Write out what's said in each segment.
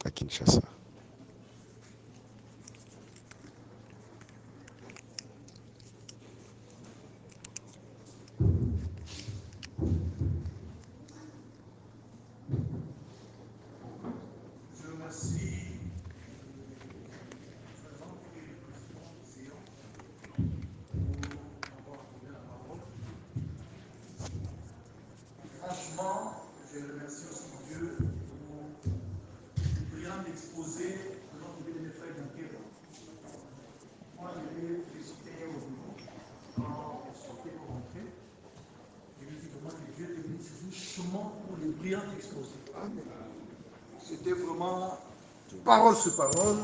à Kinshasa. C'était vraiment parole sur parole,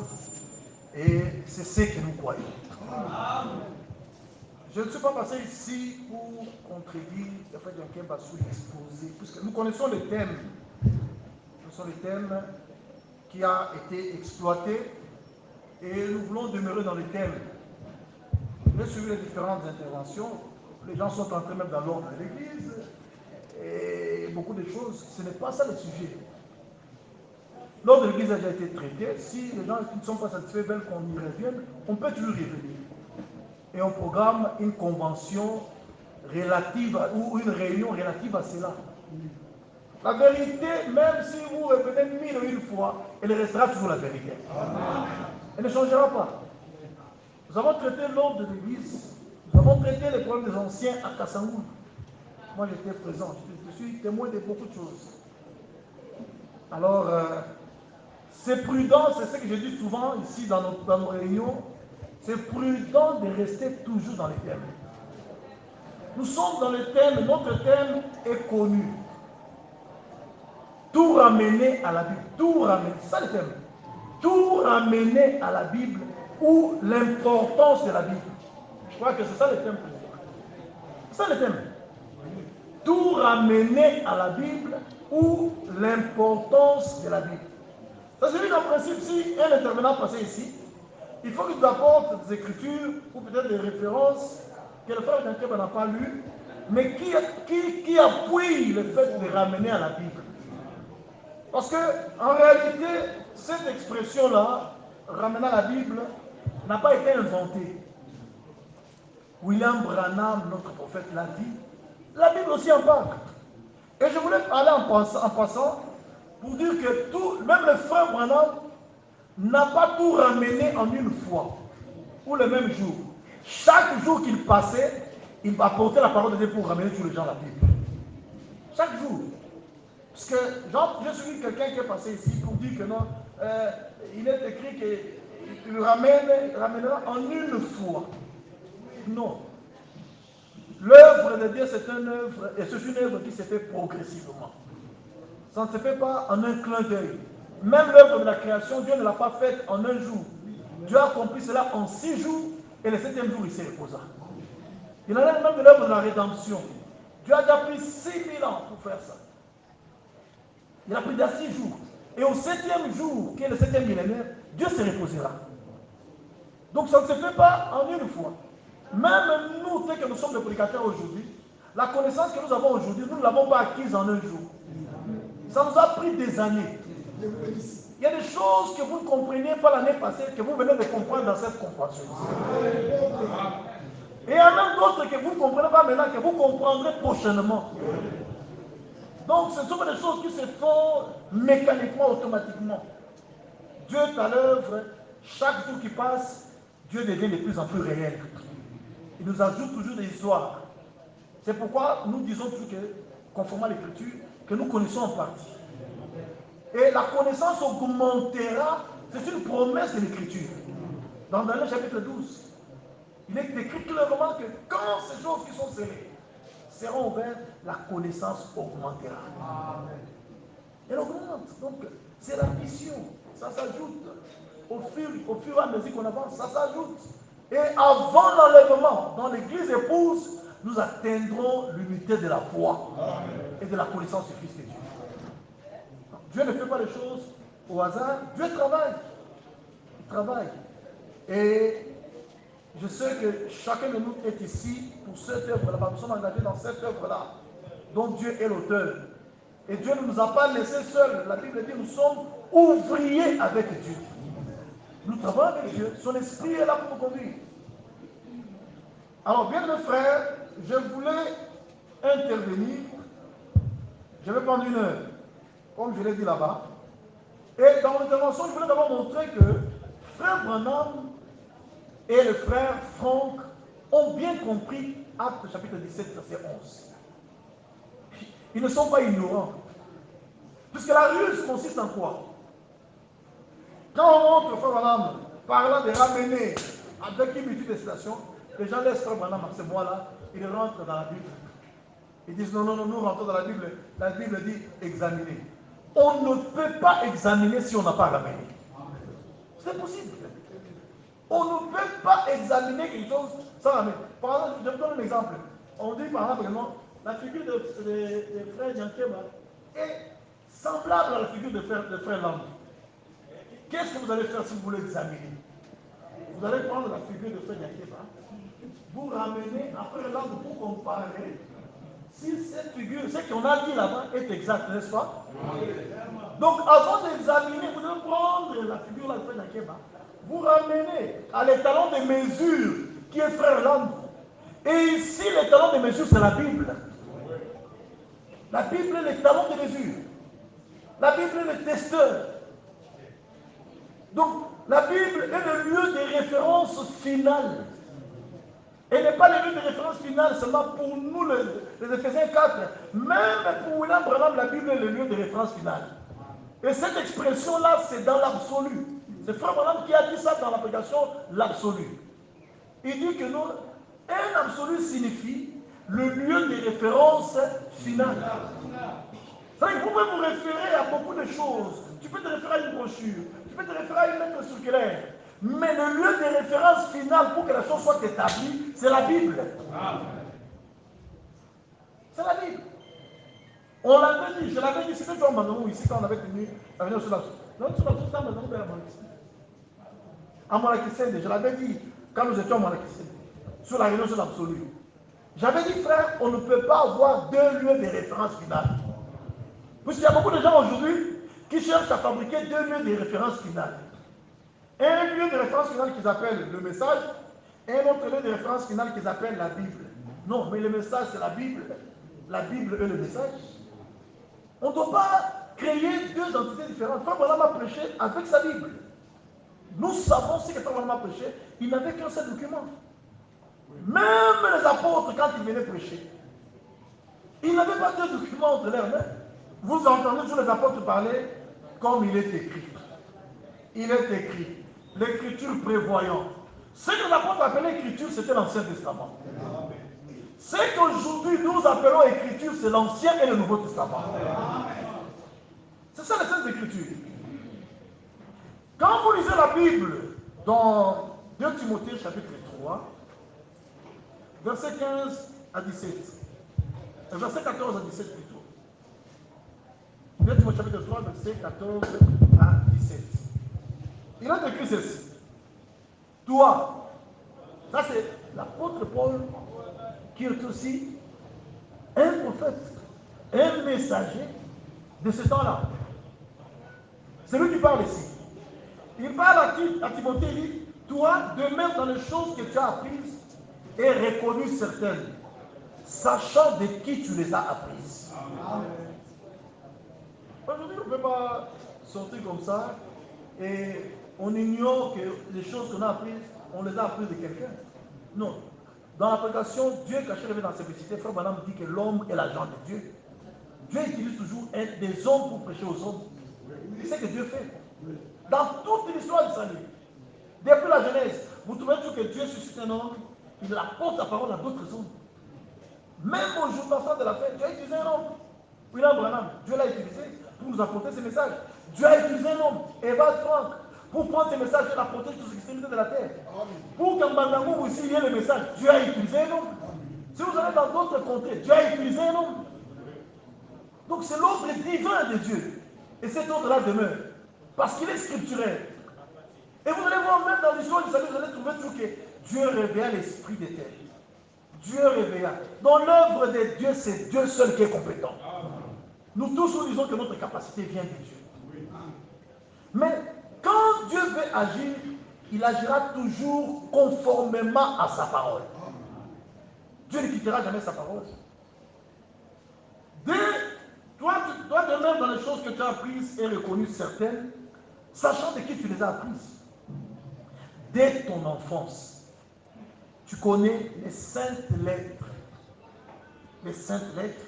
et c'est ce que nous croyons. Je ne suis pas passé ici pour contredire le fait qu'un va sous l'exposé, puisque nous connaissons les thèmes. Ce sont les thèmes qui ont été exploités et nous voulons demeurer dans les thèmes. J'ai suivi les différentes interventions. Les gens sont entrés même dans l'ordre de l'Église et beaucoup de choses. Ce n'est pas ça le sujet. L'ordre de l'Église a déjà été traité. Si les gens qui ne sont pas satisfaits veulent qu'on y revienne, on peut toujours y revenir. Et on programme une convention relative ou une réunion relative à cela. La vérité, même si vous revenez 1001 fois, elle restera toujours la vérité. Elle ne changera pas. Nous avons traité l'ordre de l'Église. Nous avons traité les problèmes des anciens à Kassangou. Moi, j'étais présent. Je suis témoin de beaucoup de choses. Alors, c'est prudent, c'est ce que je dis souvent ici dans nos réunions. C'est prudent de rester toujours dans les thèmes. Nous sommes dans le thème, notre thème est connu. Tout ramener à la Bible. Tout ramener, c'est ça le thème. Tout ramener à la Bible ou l'importance de la Bible. Je crois que c'est ça le thème pour moi. C'est ça le thème. Tout ramener à la Bible ou l'importance de la Bible. Ça signifie qu'en principe, si un intervenant passait ici, il faut qu'il nous apporte des écritures ou peut-être des références que le frère Dankeba n'a pas lues, mais qui appuient le fait de ramener à la Bible. Parce que, en réalité, cette expression-là, ramener à la Bible, n'a pas été inventée. William Branham, notre prophète, l'a dit. La Bible aussi en parle. Et je voulais aller en passant pour dire que tout, même le frère Branham n'a pas tout ramené en une fois ou le même jour. Chaque jour qu'il passait, il apportait la parole de Dieu pour ramener tous les gens à la Bible. Chaque jour. Parce que j'ai suivi quelqu'un qui est passé ici pour dire que non, il est écrit qu'il ramènera en une fois. Non. L'œuvre de Dieu, c'est une œuvre, et c'est une œuvre qui se fait progressivement. Ça ne se fait pas en un clin d'œil. Même l'œuvre de la création, Dieu ne l'a pas faite en un jour. Dieu a accompli cela en 6 jours, et le 7e jour, il s'est reposé. Il en a même de l'œuvre de la rédemption. Dieu a déjà pris 6000 ans pour faire ça. Il a pris déjà 6 jours. Et au 7e jour, qui est le 7e millénaire, Dieu se reposera. Donc ça ne se fait pas en une fois. Même nous, tel que nous sommes des prédicateurs aujourd'hui, la connaissance que nous avons aujourd'hui, nous ne l'avons pas acquise en un jour. Ça nous a pris des années. Il y a des choses que vous ne compreniez pas l'année passée, que vous venez de comprendre dans cette compréhension. Et il y en a même d'autres que vous ne comprenez pas maintenant, que vous comprendrez prochainement. Donc ce sont des choses qui se font mécaniquement, automatiquement. Dieu est à l'œuvre, chaque jour qui passe, Dieu devient de plus en plus réel. Il nous ajoute toujours des histoires. C'est pourquoi nous disons toujours que, conformément à l'Écriture, que nous connaissons en partie. Et la connaissance augmentera, c'est une promesse de l'Écriture. Dans Daniel chapitre 12, il est écrit clairement que quand ces choses qui sont scellées seront ouvertes, la connaissance augmentera. Elle augmente. Donc, c'est la mission. Ça s'ajoute. Au fur et à mesure qu'on avance, ça s'ajoute. Et avant l'enlèvement, dans l'église épouse, nous atteindrons l'unité de la foi et de la connaissance du Fils de Dieu. Dieu ne fait pas les choses au hasard. Dieu travaille. Il travaille. Et je sais que chacun de nous est ici pour cette œuvre-là. Nous sommes engagés dans cette œuvre-là, dont Dieu est l'auteur. Et Dieu ne nous a pas laissés seuls. La Bible dit, nous sommes ouvriers avec Dieu. Nous travaillons avec Dieu. Son esprit est là pour nous conduire. Alors, bien mes frères, je voulais intervenir. Je vais prendre une heure, comme je l'ai dit là-bas. Et dans mon intervention, je voulais d'abord montrer que frère Branham et le frère Franck ont bien compris Actes chapitre 17, verset 11. Ils ne sont pas ignorants. Puisque la ruse consiste en quoi? Quand on montre frère Branham parlant de ramener avec une multitude de citations, les gens laissent frère Branham à ce mois-là, ils rentrent dans la Bible. Ils disent non, non, non, nous rentrons dans la Bible. La Bible dit examiner. On ne peut pas examiner si on n'a pas ramené. C'est possible. On ne peut pas examiner quelque chose sans ramener. Par exemple, je vous donne un exemple. On dit par exemple, la figure de frère Yankeba est semblable à la figure de frère Lamb. Qu'est-ce que vous allez faire si vous voulez examiner? Vous allez prendre la figure de frère Yankeba, vous ramenez à frère Lamb pour comparer si cette figure, ce qu'on a dit là-bas est exact, n'est-ce pas? Donc avant d'examiner, vous devez prendre la figure de frère Yankeba, vous ramenez à l'étalon de mesure qui est frère Lamb. Et ici, l'étalon de mesure, c'est la Bible. La Bible est l'étalon de mesure. La Bible est le testeur. Donc, la Bible est le lieu de référence finale. Elle n'est pas le lieu de référence finale seulement pour nous, les Éphésiens 4. Même pour William Branham, la Bible est le lieu de référence finale. Et cette expression-là, c'est dans l'absolu. C'est Frère Branham qui a dit ça dans l'application l'absolu. Il dit que nous, un absolu signifie le lieu de référence finale. C'est-à-dire que vous pouvez vous référer à beaucoup de choses. Tu peux te référer à une brochure, tu peux te référer à une lettre circulaire. Mais le lieu de référence finale pour que la chose soit établie, c'est la Bible. C'est la Bible. On l'avait dit, je l'avais dit, c'était John Manon ici quand on avait tenu la réunion sur la source. Non, sur la source, Manon vers à Monakissende, je l'avais dit quand nous étions à Monakissende, sur la réunion sur l'absolu. J'avais dit, frère, on ne peut pas avoir deux lieux de référence finale. Puisqu'il y a beaucoup de gens aujourd'hui qui cherchent à fabriquer deux lieux de référence finale. Un lieu de référence finale qu'ils appellent le message, et un autre lieu de référence finale qu'ils appellent la Bible. Non, mais le message, c'est la Bible. La Bible est le message. On ne doit pas créer deux entités différentes. Frère Branham a prêché avec sa Bible. Nous savons ce que Frère Branham a prêché. Il n'avait qu'un seul document. Même les apôtres, quand ils venaient prêcher, ils n'avaient pas deux documents entre leurs mains. Vous entendez tous les apôtres parler comme il est écrit. Il est écrit. L'écriture prévoyante. Ce que les apôtres appelaient écriture, c'était l'Ancien Testament. Ce qu'aujourd'hui nous appelons écriture, c'est l'Ancien et le Nouveau Testament. C'est ça les Saintes Écritures. Quand vous lisez la Bible dans 2 Timothée chapitre 3, verset 15 à 17, verset 14 à 17 plutôt. 2 Timothée chapitre 3, verset 14 à 17. Il a écrit ceci. Toi, ça c'est l'apôtre Paul qui est aussi un prophète, un messager de ce temps-là. C'est lui qui parle ici. Il parle à Timothée, il dit, toi, demeure dans les choses que tu as apprises et reconnues certaines, sachant de qui tu les as apprises. Aujourd'hui, on ne peut pas sortir comme ça et on ignore que les choses qu'on a apprises, on les a apprises de quelqu'un. Non. Dans la prédication, Dieu caché révélé dans la simplicité, Frère Branham dit que l'homme est l'agent de Dieu. Dieu utilise toujours des hommes pour prêcher aux hommes. C'est ce que Dieu fait. Dans toute l'histoire du salut, depuis la Genèse, vous trouvez toujours que Dieu suscite un homme, il apporte la parole à d'autres hommes. Même au jour passant de la fête, Dieu a utilisé un homme. William Branham, Dieu l'a utilisé pour nous apporter ses messages. Dieu a utilisé un homme, Eva Frank, pour prendre ses messages et l'apporter sur l'extrémité de la terre. Pour qu'en Bandangou aussi il y ait le message, Dieu a utilisé un homme. Si vous allez dans d'autres contrées, Dieu a utilisé un homme. Donc c'est l'ordre divin de Dieu. Et cet ordre-là demeure. Parce qu'il est scripturaire. Et vous allez voir même dans l'histoire du salut, vous allez trouver tout que Dieu réveilla l'esprit des terres. Dieu réveilla. Dans l'œuvre de Dieu, c'est Dieu seul qui est compétent. Nous tous nous disons que notre capacité vient de Dieu. Mais quand Dieu veut agir, il agira toujours conformément à sa parole. Dieu ne quittera jamais sa parole. Toi de même, dans les choses que tu as apprises et reconnues certaines, sachant de qui tu les as apprises. Dès ton enfance, tu connais les saintes lettres. Les saintes lettres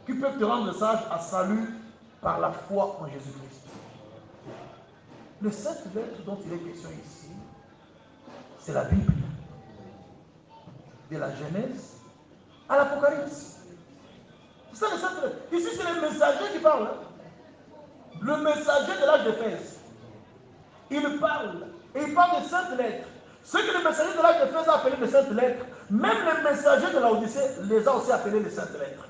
qui peuvent te rendre sage à salut par la foi en Jésus-Christ. Les saintes lettres dont il est question ici, c'est la Bible. De la Genèse à l'Apocalypse. C'est ça les saintes lettres. Ici, c'est le messager qui parle. Le messager de l'âge d'Éphèse. Il parle. Et il parle des saintes lettres. Ce que le messager de l'âge d'Éphèse a appelé les saintes lettres, même le messager de la Odyssée les a aussi appelés les saintes lettres.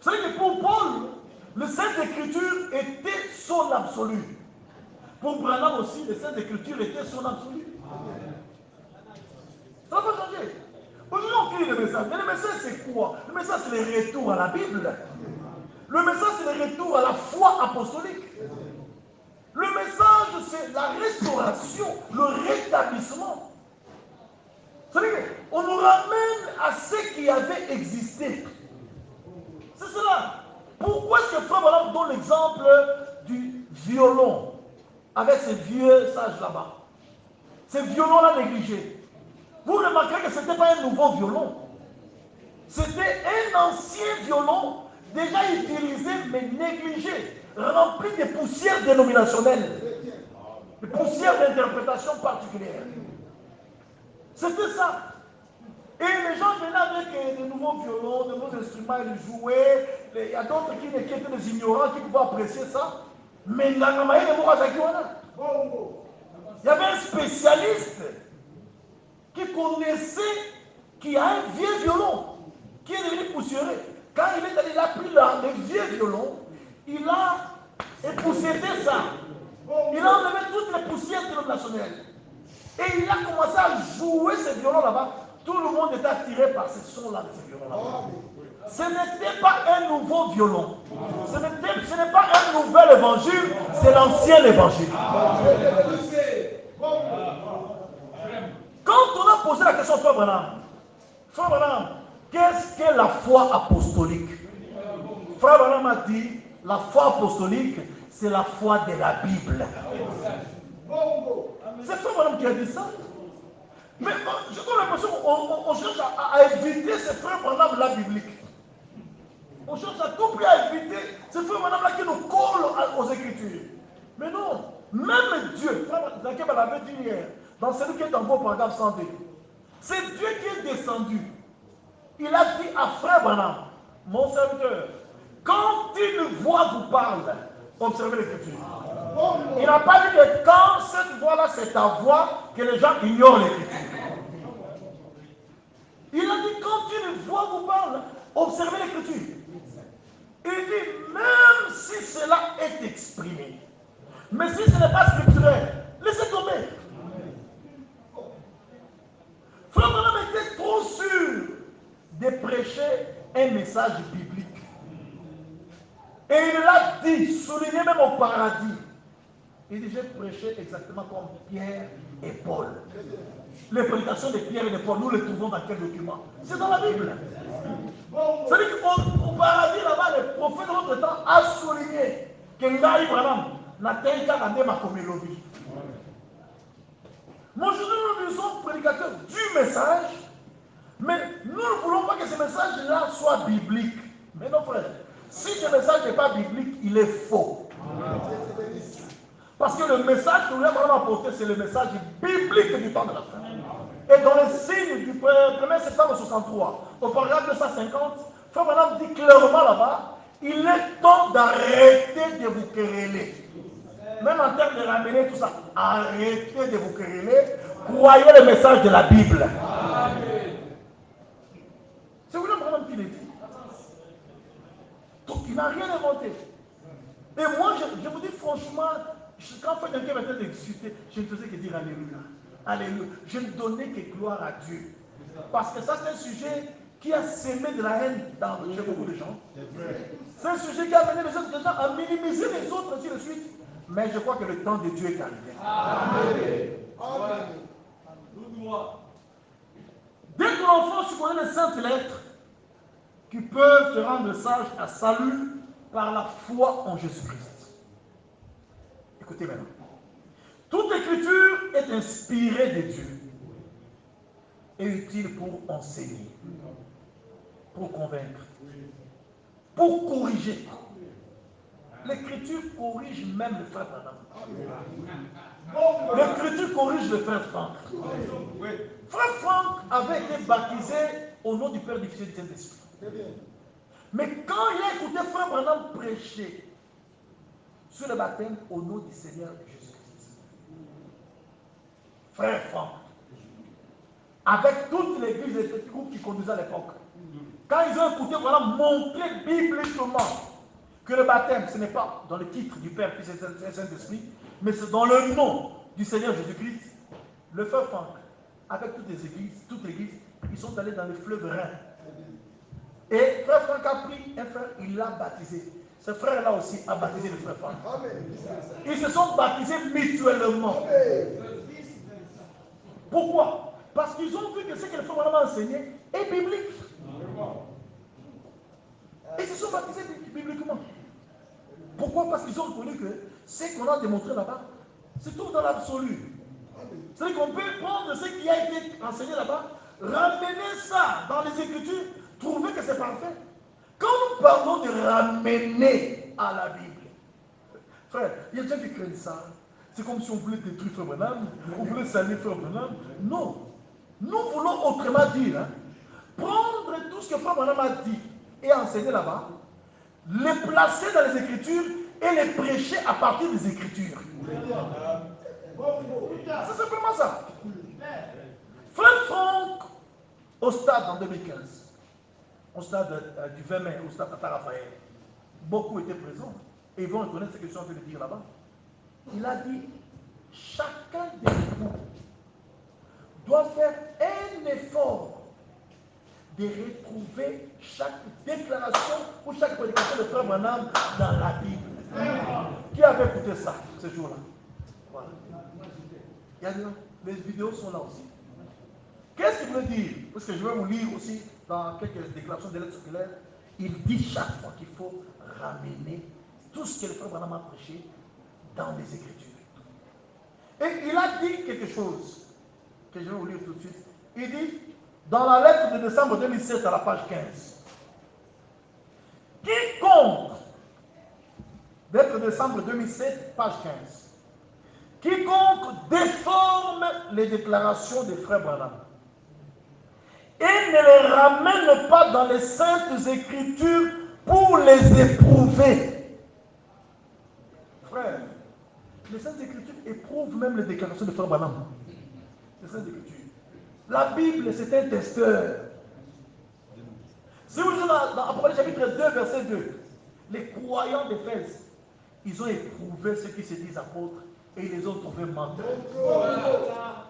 Vous savez que pour Paul, les saintes écritures étaient son absolu. Pour Branham aussi, les saintes écritures étaient son absolu. Ça n'a pas changé. Aujourd'hui, on crie le message. Mais le message, c'est quoi? Le message, c'est le retour à la Bible. Le message, c'est le retour à la foi apostolique. Le message, c'est la restauration, le rétablissement. Vous savez, on nous ramène à ce qui avait existé. C'est cela. Pourquoi est-ce que Frère Branham donne l'exemple du violon avec ces vieux sages là-bas? Ces violons-là négligés. Vous remarquerez que ce n'était pas un nouveau violon. C'était un ancien violon déjà utilisé mais négligé, rempli de poussières dénominationnelles, de poussières d'interprétation particulière. C'était ça. Et les gens venaient avec de nouveaux violons, de nouveaux instruments, ils jouaient. Il y a d'autres qui étaient des ignorants qui pouvaient apprécier ça. Mais il y avait un spécialiste qui connaissait, qui a un vieux violon, qui est devenu poussiéreux. Quand il a pris le vieux violon, il a époussiéré ça. Il a enlevé toutes les poussières dénominationnelles. Et il a commencé à jouer ce violon là-bas. Tout le monde était attiré par ce son-là de ce violon-là. Ce n'était pas un nouveau violon. Ce n'est pas un nouvel évangile, c'est l'ancien évangile. Quand on a posé la question à Frère Branham, qu'est-ce que la foi apostolique? Frère Branham a dit, la foi apostolique, c'est la foi de la Bible. C'est Frère Branham qui a dit ça. Mais j'ai l'impression qu'on cherche à éviter ces Frères Branham là bibliques. On cherche à tout prix à éviter ces Frères Branham là qui nous collent aux Écritures. Mais non, même Dieu, Zachée l'avait dit hier, dans celui qui est dans vos paragraphes 102, c'est Dieu qui est descendu. Il a dit à Frère Branham, mon serviteur, quand une voix vous parle, observez l'Écriture. Il n'a pas dit que quand cette voix-là, c'est ta voix, que les gens ignorent l'Écriture. Il a dit quand une voix vous parle, observez l'Écriture. Il dit même si cela est exprimé, mais si ce n'est pas scripturel, laissez tomber. Frère Branham était trop sûr de prêcher un message biblique. Et il l'a dit, souligné même au paradis. Il dit, j'ai prêché exactement comme Pierre et Paul. Les prédications de Pierre et de Paul, nous les trouvons dans quel document? C'est dans la Bible. C'est-à-dire qu'au paradis, là-bas, le prophète de notre temps a souligné que Ngaï Branham n'a pas été à ma communauté. Mais aujourd'hui, nous sommes prédicateurs du message, mais nous ne voulons pas que ce message-là soit biblique. Mais non, frère, si ce message n'est pas biblique, il est faux. Parce que le message que nous avons apporté, c'est le message biblique du temps de la fin. Et dans le signe du 1er septembre 63, au paragraphe 250, Frère Branham dit clairement là-bas, il est temps d'arrêter de vous quereller. Même en termes de ramener tout ça, arrêtez de vous quereller, croyez le message de la Bible. C'est William Branham qui l'a dit. Donc il n'a rien inventé. Et moi, je vous dis franchement, quand quelqu'un m'était de discuter, je ne faisais que dire Alléluia. Alléluia. Je ne donnais que gloire à Dieu. Parce que ça, c'est un sujet qui a sémé de la haine chez beaucoup de gens. C'est un sujet qui a amené les autres gens à minimiser les autres, ainsi de suite. Mais je crois que le temps de Dieu est arrivé. Amen. Dès que l'enfant se connaît les saintes lettres qui peuvent te rendre sage à salut par la foi en Jésus-Christ. Écoutez maintenant. Toute écriture est inspirée de Dieu et utile pour enseigner, pour convaincre, pour corriger. L'écriture corrige même le frère Branham. L'écriture corrige le frère Franck. Frère Franck avait été baptisé au nom du Père, du Fils et du Saint-Esprit. Mais quand il a écouté frère Branham prêcher sur le baptême au nom du Seigneur Jésus-Christ, frère Franck, avec toute l'église et les petits groupes qui conduisaient à l'époque, quand ils ont écouté, voilà, montrer bibliquement que le baptême, ce n'est pas dans le titre du Père, Fils et Saint-Esprit, mais c'est dans le nom du Seigneur Jésus-Christ, le frère Franck, avec toute l'église, ils sont allés dans le fleuve Rhin. Et frère Franck a pris un frère, il l'a baptisé. Ce frère-là aussi a baptisé le frère Franck. Ils se sont baptisés mutuellement. Pourquoi? Parce qu'ils ont vu que ce que le frère Branham a enseigné est biblique. Ils se sont baptisés bibliquement. Pourquoi? Parce qu'ils ont reconnu que ce qu'on a démontré là-bas se trouve dans l'absolu. C'est-à-dire qu'on peut prendre ce qui a été enseigné là-bas, ramener ça dans les Écritures, trouver que c'est parfait. Quand nous parlons de ramener à la Bible, frère, il y a des gens qui craignent ça. C'est comme si on voulait détruire Frère Branham, on voulait salir Frère Branham. Non. Nous voulons autrement dire, prendre tout ce que Frère Branham a dit et enseigné là-bas, les placer dans les Écritures et les prêcher à partir des Écritures. C'est simplement ça. Frère Franck, au stade en 2015, au stade du 20 mai, au stade Tata Raphaël, beaucoup étaient présents et ils vont reconnaître ce que je suis en train de dire là-bas. Il a dit, chacun des vous doit faire un effort de retrouver chaque déclaration ou chaque prédication de Frère Branham dans la Bible. Qui avait écouté ça ce jour-là? Voilà. Il y a les vidéos sont là aussi. Qu'est-ce qu'il veut dire? Parce que je vais vous lire aussi dans quelques déclarations de lettres circulaires. Il dit chaque fois qu'il faut ramener tout ce que le Frère Branham a prêché dans les Écritures. Et il a dit quelque chose que je vais vous lire tout de suite. Il dit, dans la lettre de décembre 2007 à la page 15, quiconque, lettre de décembre 2007, page 15, quiconque déforme les déclarations des frères Branham et ne les ramène pas dans les saintes Écritures pour les éprouver. Frère, les saintes Écritures éprouvent même les déclarations de frère Branham. Les saintes Écritures. La Bible, c'est un testeur. Si vous lisez dans Apocalypse chapitre 2, verset 2, les croyants d'Éphèse, ils ont éprouvé ceux qui se disent apôtres et ils les ont trouvés menteurs.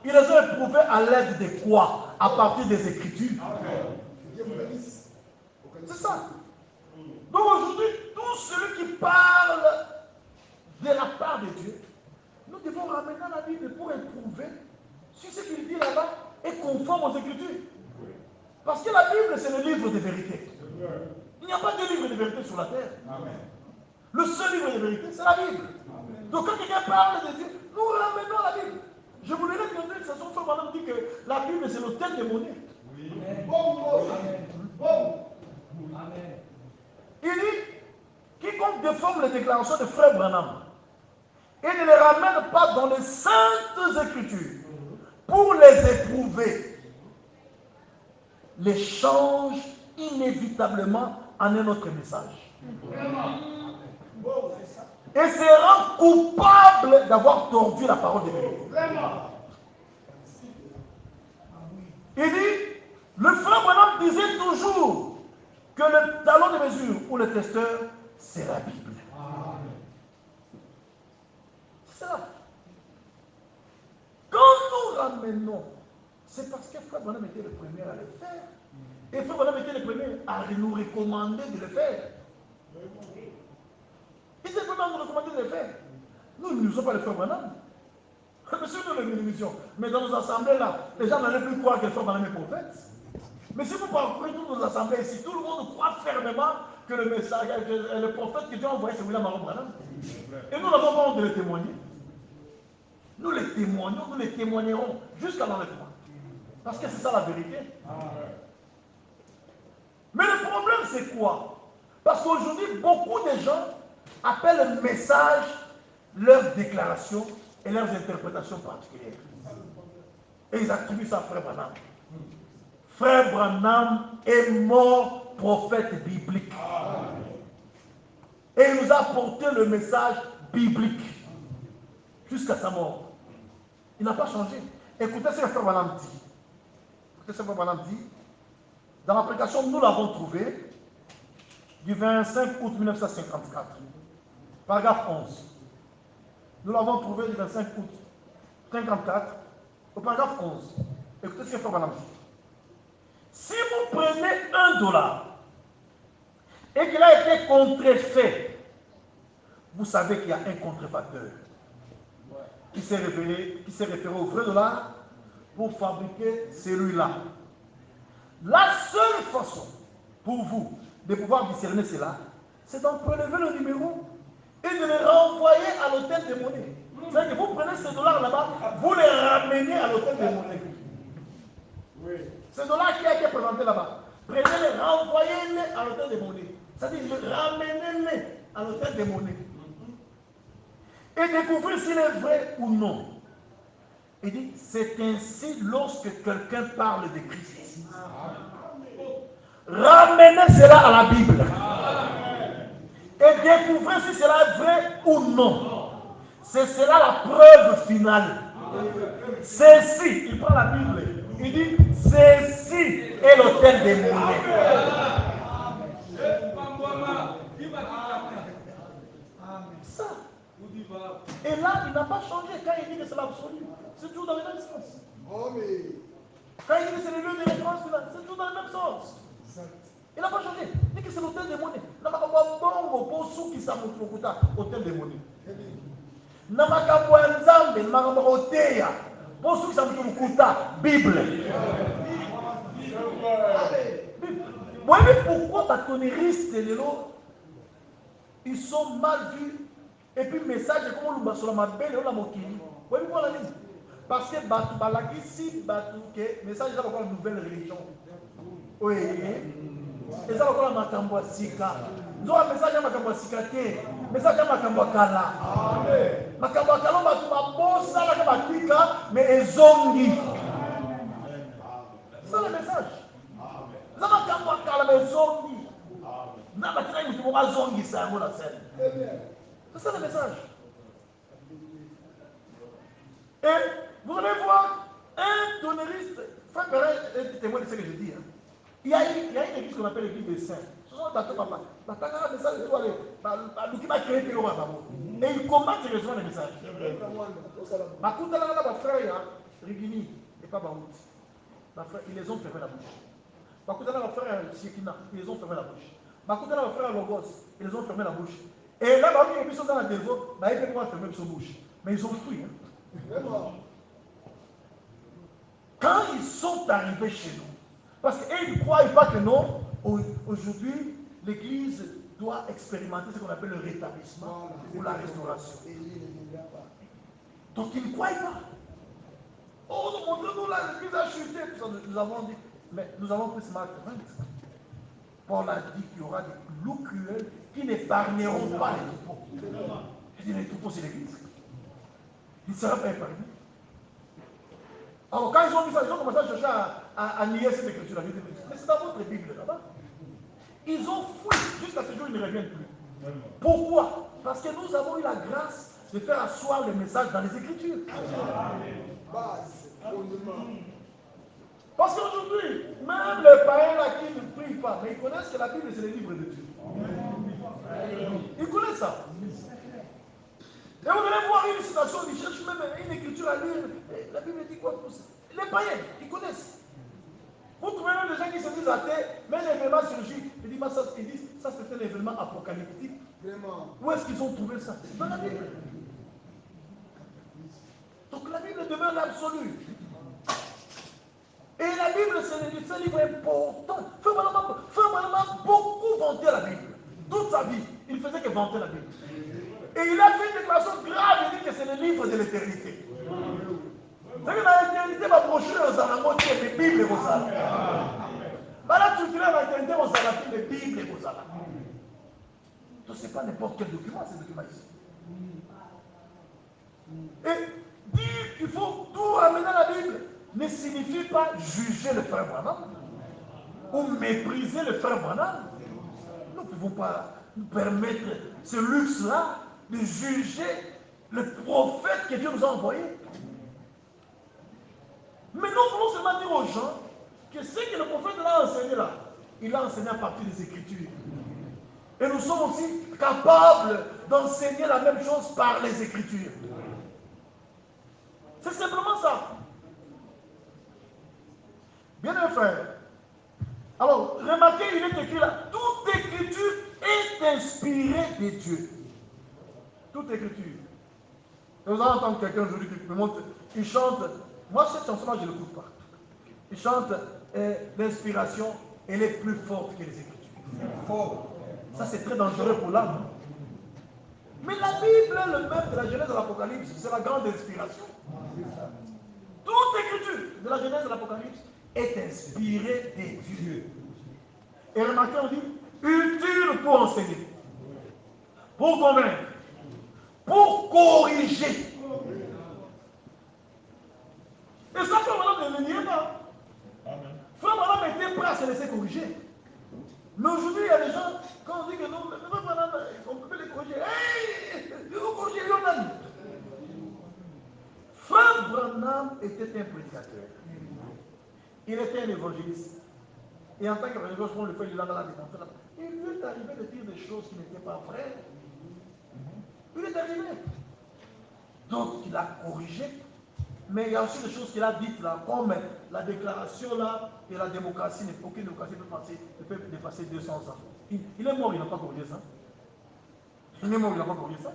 Ils les ont éprouvés à l'aide de quoi? À partir des Écritures. C'est ça. Donc aujourd'hui, tout celui qui parle de la part de Dieu, nous devons ramener la Bible pour éprouver si ce qu'il dit là-bas est conforme aux Écritures. Parce que la Bible, c'est le livre de vérité. Il n'y a pas de livre de vérité sur la terre. Le seul livre de vérité, c'est la Bible. Donc quand quelqu'un parle de Dieu, nous ramenons la Bible. Je vous l'ai dit que cette façon, Frère Branham dit que la Bible, c'est l'autel démoniaque. Amen. Il dit, quiconque déforme les déclarations de Frère Branham et ne les ramène pas dans les saintes Écritures pour les éprouver, les change inévitablement en un autre message. Et se rend coupable d'avoir tordu la parole de Dieu. Il dit, le frère Branham disait toujours que le talon de mesure ou le testeur, c'est la Bible. C'est ça. Quand nous ramenons C'est parce que Frère Branham était le premier à le faire. Et Frère Branham était le premier à nous recommander de le faire. Il était le premier à nous recommander de le faire. Nous ne sommes pas le Frère Branham. Mais si nous le minimisons, mais dans nos assemblées là, les gens n'allaient plus croire que le Frère Branham est prophète. Mais si vous parcourez toutes nos assemblées ici, tout le monde croit fermement que le message, que le prophète que Dieu a envoyé, c'est William Aaron Branham. Et nous n'avons pas honte de le témoigner. Nous les témoignons, nous les témoignerons jusqu'à l'enlèvement. Parce que c'est ça la vérité. Mais le problème c'est quoi? Parce qu'aujourd'hui, beaucoup de gens appellent le message leurs déclarations et leurs interprétations particulières. Et ils attribuent ça à Frère Branham. Frère Branham est mort prophète biblique. Et il nous a apporté le message biblique jusqu'à sa mort. Il n'a pas changé. Écoutez ce que Frère Branham dit. Écoutez ce que Frère Branham dit. Dans la prédication, nous l'avons trouvé du 25 août 1954. Paragraphe 11. Nous l'avons trouvé du 25 août 1954 au paragraphe 11. Écoutez ce que Frère Branham dit. Si vous prenez $1 et qu'il a été contrefait, vous savez qu'il y a un contrefacteur qui s'est référé au vrai dollar pour fabriquer celui-là. La seule façon pour vous de pouvoir discerner cela, c'est d'en prélever le numéro et de le renvoyer à l'hôtel des monnaies. C'est-à-dire que vous prenez ce dollar là-bas, vous les ramenez à l'hôtel des monnaies. Oui. Ce dollar qui a été présenté là-bas, prenez-les, renvoyez-les à l'hôtel des monnaies. C'est-à-dire, ramenez-les à l'hôtel des monnaies. Et découvrez s'il est vrai ou non. Il dit, c'est ainsi lorsque quelqu'un parle de Christ. Ramenez cela à la Bible. Et découvrez si cela est vrai ou non. C'est cela la preuve finale. Ceci, il prend la Bible. Il dit, ceci est l'hôtel des monnaies. Ça. Et là, il n'a pas changé quand il dit que c'est l'absolu. C'est toujours dans le même sens. Quand il dit que c'est le lieu de référence, c'est toujours dans le même sens. Il n'a pas changé. Il dit que c'est l'hôtel des monnaies. Il n'a pas hôtel des monnaies. Bible. Voyez pourquoi les tonnéristes et les lots, ils sont mal vus. Et puis, message, comme on sur la belle ou la mokini. Voyez pourquoi la ligne? Parce que Balaki, que message, c'est encore une nouvelle religion. Oui. Et ça, encore la Makambouasika. Nous avons un message à Makambouasika. Message à Makambouakala. Makambouakala, Makambouakala, Makambouakala, mais Ezongi. C'est ça le message. Nous avons Makambouakala, mais Ezongi. Nous avons Makambouakala, c'est un mot la scène. C'est ça le message. Et vous allez voir un tonneriste, Frère Perret est témoin de ce que je dis. Il y a une église qu'on appelle l'église des saints. Ce sont des papa. Et ils combattent et reçoivent les messages. Rigini et pas Baout. Ils les ont fermé la bouche. Ils les ont fermé la bouche. Ils les ont fermé la bouche. Et là, ils sont dans la dévote, ils peuvent pas fermer sa bouche. Mais ils ont fui. Quand ils sont arrivés chez nous, parce qu'ils ne croient pas que non, aujourd'hui, l'Église doit expérimenter ce qu'on appelle le rétablissement ou la restauration. Donc ils ne croient pas. Oh, montrez-nous là, l'Église a chuté. Nous avons dit, mais nous avons pris ce Marc 20. Paul a dit qu'il y aura des loups cruels qui n'épargneront pas les troupeaux. Je dis, les troupeaux, c'est l'Église. Ils ne seront pas épargnés. Alors, quand ils ont vu ça, ils ont commencé à chercher à nier cette écriture. Mais c'est dans votre Bible là-bas. Ils ont fui. Jusqu'à ce jour, ils ne reviennent plus. Pourquoi? Parce que nous avons eu la grâce de faire asseoir le message dans les Écritures. Parce qu'aujourd'hui, même les païens là qui ne prient pas, mais ils connaissent que la Bible c'est le livre de Dieu. Ils connaissent ça. Et vous allez voir une citation, ils cherchent même une écriture à lire. Et la Bible dit quoi pour ça? Les païens, ils connaissent. Vous trouvez même des gens qui se disent athées, mais l'événement surgit. Ils disent, ça c'est un événement apocalyptique. Vraiment. Où est-ce qu'ils ont trouvé ça? C'est dans la Bible. Donc la Bible demeure l'absolu. Et la Bible, c'est un livre important. Frère Branham a beaucoup vanté la Bible. Toute sa vie, il ne faisait que vanter la Bible. Et il a fait une déclaration grave, il dit que c'est le livre de l'éternité. C'est que dans l'éternité, ma brochure aux alamans, c'est les Bibles et vos alamans. Là, tu dirais dans l'éternité, aux alamans, les Bibles et vos alamans. Donc, ce n'est pas n'importe quel document, ces documents ici. Et dire qu'il faut tout ramener à la Bible ne signifie pas juger le frère Branham ou mépriser le frère Branham. Nous ne pouvons pas nous permettre ce luxe-là de juger le prophète que Dieu nous a envoyé. Mais nous voulons seulement dire aux gens que ce que le prophète a enseigné là, il a enseigné à partir des Écritures. Et nous sommes aussi capables d'enseigner la même chose par les Écritures. C'est simplement ça. Bien mes frères. Alors, remarquez, il est écrit là, toute écriture est inspirée de Dieu. Toute écriture. Et vous allez entendre quelqu'un aujourd'hui qui me montre, il chante, moi cette chanson-là, je ne l'écoute pas. Il chante, l'inspiration, elle est plus forte que les écritures. Fort. Ça, c'est très dangereux pour l'âme. Mais la Bible, le même de la Genèse à l'Apocalypse, c'est la grande inspiration. Toute écriture de la Genèse à l'Apocalypse est inspirée de Dieu. Et remarquez, on dit, utile pour enseigner, pour convaincre, pour corriger. Et ça, Frère Branham ne le niait pas. Frère Branham était prêt à se laisser corriger. Mais aujourd'hui, il y a des gens, quand on dit que non, Frère Branham, on peut les corriger. Hey, il faut corriger Yonan. Frère Branham était un prédicateur. Il était un évangéliste. Et en tant qu'évangéliste, on le fait, il a la démontré. Il lui est arrivé de dire des choses qui n'étaient pas vraies. Il est arrivé. Donc, il a corrigé. Mais il y a aussi des choses qu'il a dites là, comme la déclaration là, et la démocratie, aucune démocratie ne peut dépasser 200 ans. Il est mort, il n'a pas corrigé ça. Il est mort, il n'a pas corrigé ça.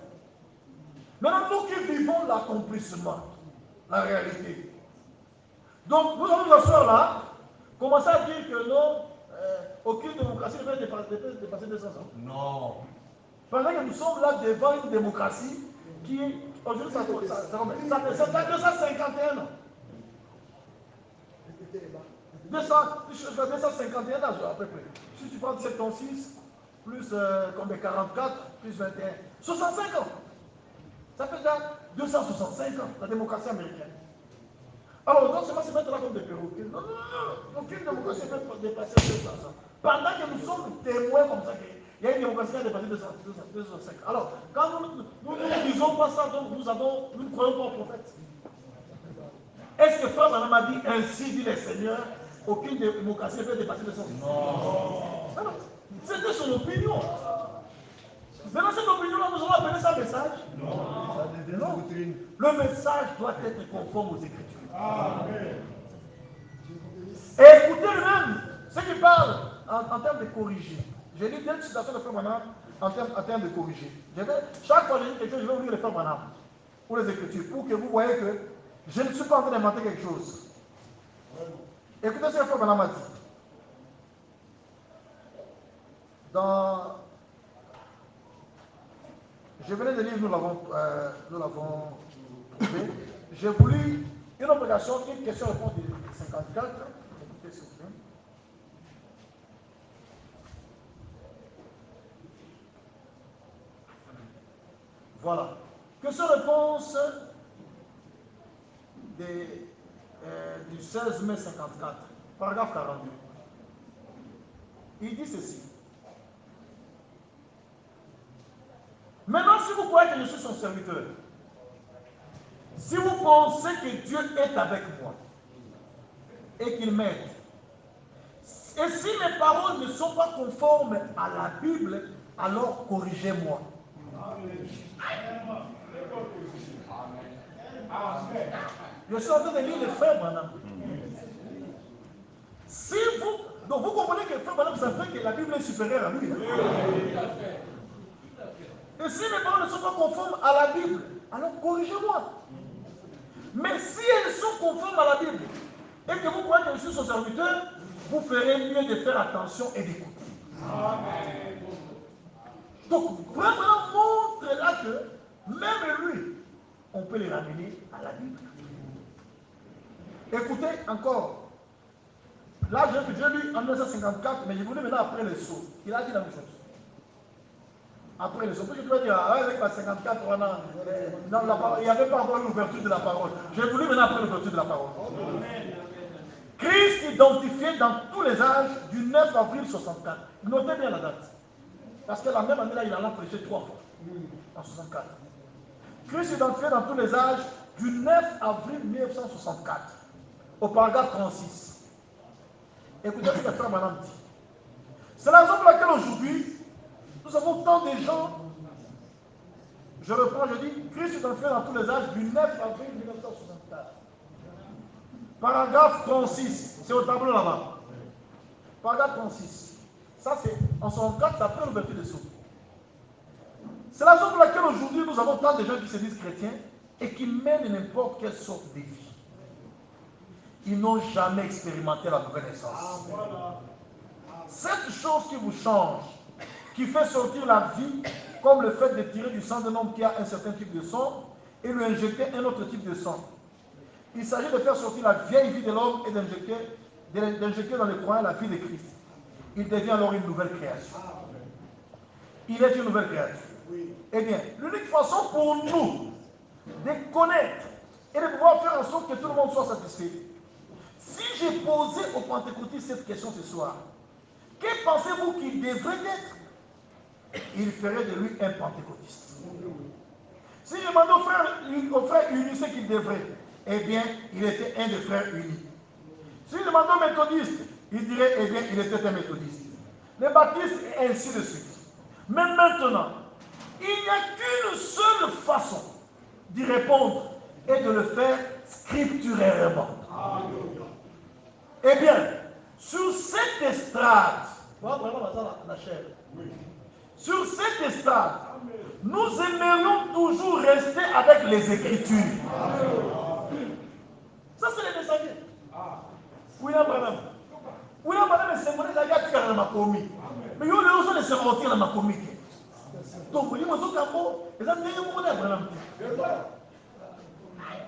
Maintenant, nous qui vivons l'accomplissement, la réalité. Donc, nous allons nous asseoir là, commencer à dire que non, aucune démocratie ne peut dépasser 200 ans. Non. Pendant que nous sommes là devant une démocratie qui, aujourd'hui, ça fait 251 ans. 251 ans à peu près. Si tu prends 76, plus 44, plus 21, 65 ans. Ça fait déjà 265 ans, la démocratie américaine. Alors, non seulement se mettre là comme des perroquets. Non, non, non. Aucune démocratie ne peut dépasser 200 ans. Pendant que nous sommes témoins comme ça, il y a une démocratie qui a dépassé 205. Alors, quand nous ne disons pas ça, donc nous ne croyons pas au prophète. Est-ce que Frère Branham a dit ainsi dit le Seigneur, aucune démocratie ne peut dépasser 200 ans? Non. C'était son opinion. Maintenant, cette opinion-là, nous allons appeler ça message? Non. Le message doit être conforme aux Écritures. Amen. Et écoutez lui-même, ce qui parle en termes de corriger. J'ai lu deux citations de Frère Branham en termes de corriger. Chaque fois que je dis quelque chose, je vais ouvrir les Frère Branham ou les Écritures pour que vous voyez que je ne suis pas en train d'inventer quelque chose. Écoutez ce que Frère Branham a dit. Je venais de lire, nous l'avons trouvé. J'ai voulu une obligation, une question-réponse de 54. Écoutez s'il vous plaît. Voilà. Question-réponse du 16 mai 54, paragraphe 42. Il dit ceci. Maintenant, si vous croyez que je suis son serviteur, si vous pensez que Dieu est avec moi et qu'il m'aide, et si mes paroles ne sont pas conformes à la Bible, alors corrigez-moi. Je suis en train de lire les frères maintenant. Donc vous comprenez que frère Branham, ça fait que la Bible est supérieure à lui. Hein? Et si les paroles ne sont pas conformes à la Bible, alors corrigez-moi. Mais si elles sont conformes à la Bible, et que vous croyez que je suis son serviteur, vous ferez mieux de faire attention et d'écouter. Donc, vraiment montre là que même lui, on peut les ramener à la Bible. Écoutez encore. Là, j'ai lu en 1954, mais je voulais maintenant après le saut. Il a dit la même chose. Après le saut. Parce que tu vas dire, avec la 54, il n'y avait pas encore l'ouverture de la parole. J'ai voulu maintenant après l'ouverture de la parole. Christ identifié dans tous les âges du 9 avril 64. Notez bien la date. Parce que la même année-là, il en a prêché 3 fois. En 64. Christ identifié dans tous les âges du 9 avril 1964. Au paragraphe 36. Écoutez ce que frère Branham dit. C'est la raison pour laquelle aujourd'hui, nous avons tant de gens. Je reprends, je dis, Christ identifié dans tous les âges du 9 avril 1964. Paragraphe 36, c'est au tableau là-bas. Paragraphe 36. Ça, c'est en 64, c'est après l'ouverture des sceaux. C'est la raison pour laquelle aujourd'hui, nous avons tant de gens qui se disent chrétiens et qui mènent n'importe quelle sorte de vie. Ils n'ont jamais expérimenté la nouvelle naissance. Cette chose qui vous change, qui fait sortir la vie, comme le fait de tirer du sang d'un homme qui a un certain type de sang et lui injecter un autre type de sang. Il s'agit de faire sortir la vieille vie de l'homme et d'injecter dans le croyant la vie de Christ. Il devient alors une nouvelle création. Il est une nouvelle création. Eh bien, l'unique façon pour nous de connaître et de pouvoir faire en sorte que tout le monde soit satisfait. Si j'ai posé aux pentecôtistes cette question ce soir, que pensez-vous qu'il devrait être? Il ferait de lui un pentecôtiste. Si je demandais au frère uni ce qu'il devrait, eh bien, il était un des frères unis. Si je demandais au méthodiste, il dirait, eh bien, il était un méthodiste. Les baptistes, et ainsi de suite. Mais maintenant, il n'y a qu'une seule façon d'y répondre et de le faire scripturairement. Eh bien, sur cette estrade, sur cette estrade, nous aimerions toujours rester avec les Écritures. Ça, c'est les messagers. William Branham. William Branham est symbolisé dans la Makomi. Mais il y a aussi des symboles dans la Makomi. Donc, vous voyez, les amis, vous avez Branham.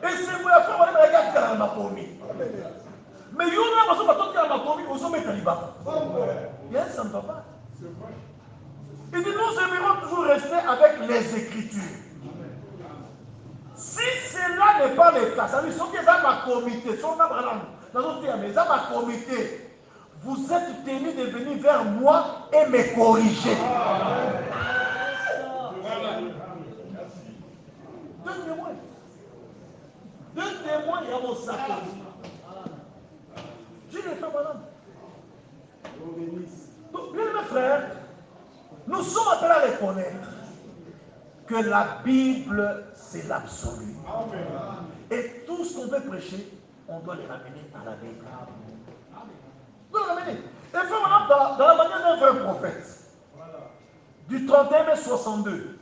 Et c'est pour la femme, on est dans la Makomi. Mais il y a aussi dans la Makomi, vous avez Taliban. Yes, ça ne va pas. Il dit, nous aimerons toujours rester avec les Écritures. Si cela n'est pas le cas, ça veut dire que ma comité, vous êtes tenus de venir vers moi et me corriger. Deux témoins, il y a mon sac. Je l'ai fait, madame. Donc, bien mes frères, nous sommes appelés à reconnaître que la Bible, c'est l'absolu. Et tout ce qu'on veut prêcher, on doit les ramener à la Bible. On doit les ramener. Et frère, madame, dans la manière d'un vrai prophète, du 31 mai 62,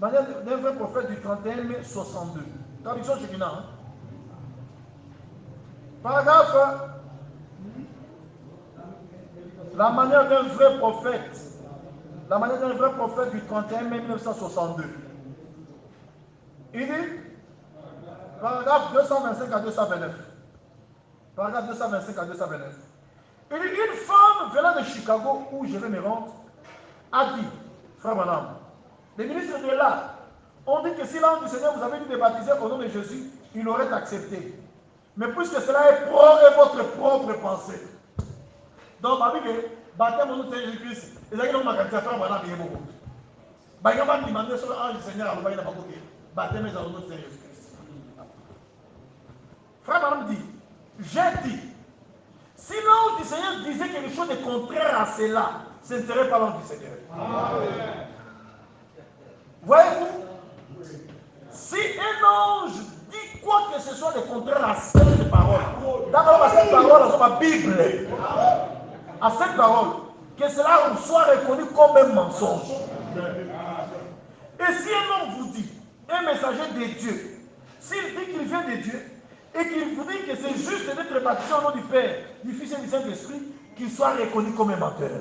manière d'un vrai prophète du 31 mai 62, traduction Shekina, hein? Paragraphe, la manière d'un vrai prophète, du 31 mai 1962. Il dit, paragraphe 225 à 229. Paragraphe 225 à 229. Il dit, une femme venant de Chicago, où je vais me rendre, a dit, frère Branham, les ministres de là ont dit que si l'ange du Seigneur vous avait dit de baptiser au nom de Jésus, il aurait accepté. Mais puisque cela est votre propre pensée. Donc, ma Bible, baptême au nom de Jésus-Christ, les gens qui ont dit frère Branham, il est beaucoup. Il y a des demandé sur l'ange du Seigneur, il y a baptême au nom de Jésus-Christ. Frère Branham dit, j'ai dit, si l'ange du Seigneur disait quelque chose de contraire à cela, ce ne serait pas l'ange du Seigneur. Amen. Voyez-vous, si un ange dit quoi que ce ce soit le contraire à cette parole. D'abord, à cette parole, à la Bible. À cette parole, que cela soit reconnu comme un mensonge. Et si un homme vous dit, un messager de Dieu, s'il dit qu'il vient de Dieu, et qu'il vous dit que c'est juste d'être baptisé au nom du Père, du Fils et du Saint-Esprit, qu'il soit reconnu comme un menteur.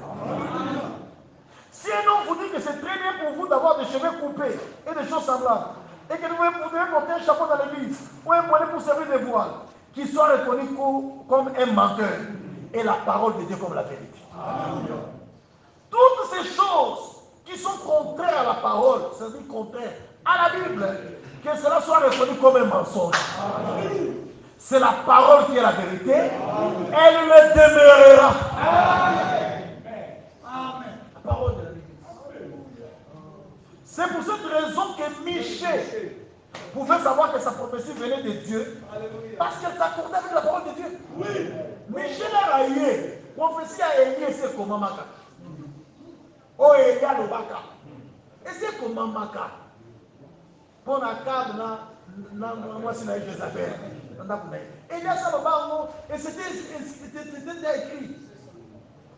Si un homme vous dit que c'est très bien pour vous d'avoir des cheveux coupés et des choses semblables, et que vous devez porter un chapeau dans l'église, ou un bonnet pour servir des voiles, qu'il soit reconnu comme un menteur, et la parole de Dieu comme la vérité. Toutes ces choses qui sont contraires à la parole, c'est-à-dire contraires à la Bible, que cela soit reconnu comme un mensonge. C'est la parole qui est la vérité. Elle le demeurera. La parole de la Bible. C'est pour cette raison que Michée pouvait savoir que sa prophétie venait de Dieu, parce qu'elle s'accordait avec la parole de Dieu. Michée l'a raillé. Prophétie a Élie, c'est comment Maka. Oh, Elia le Baka. Et c'est comment Maka. Pour la carte, moi, c'est la Jézabel. Et il y a ça, et c'était déjà écrit.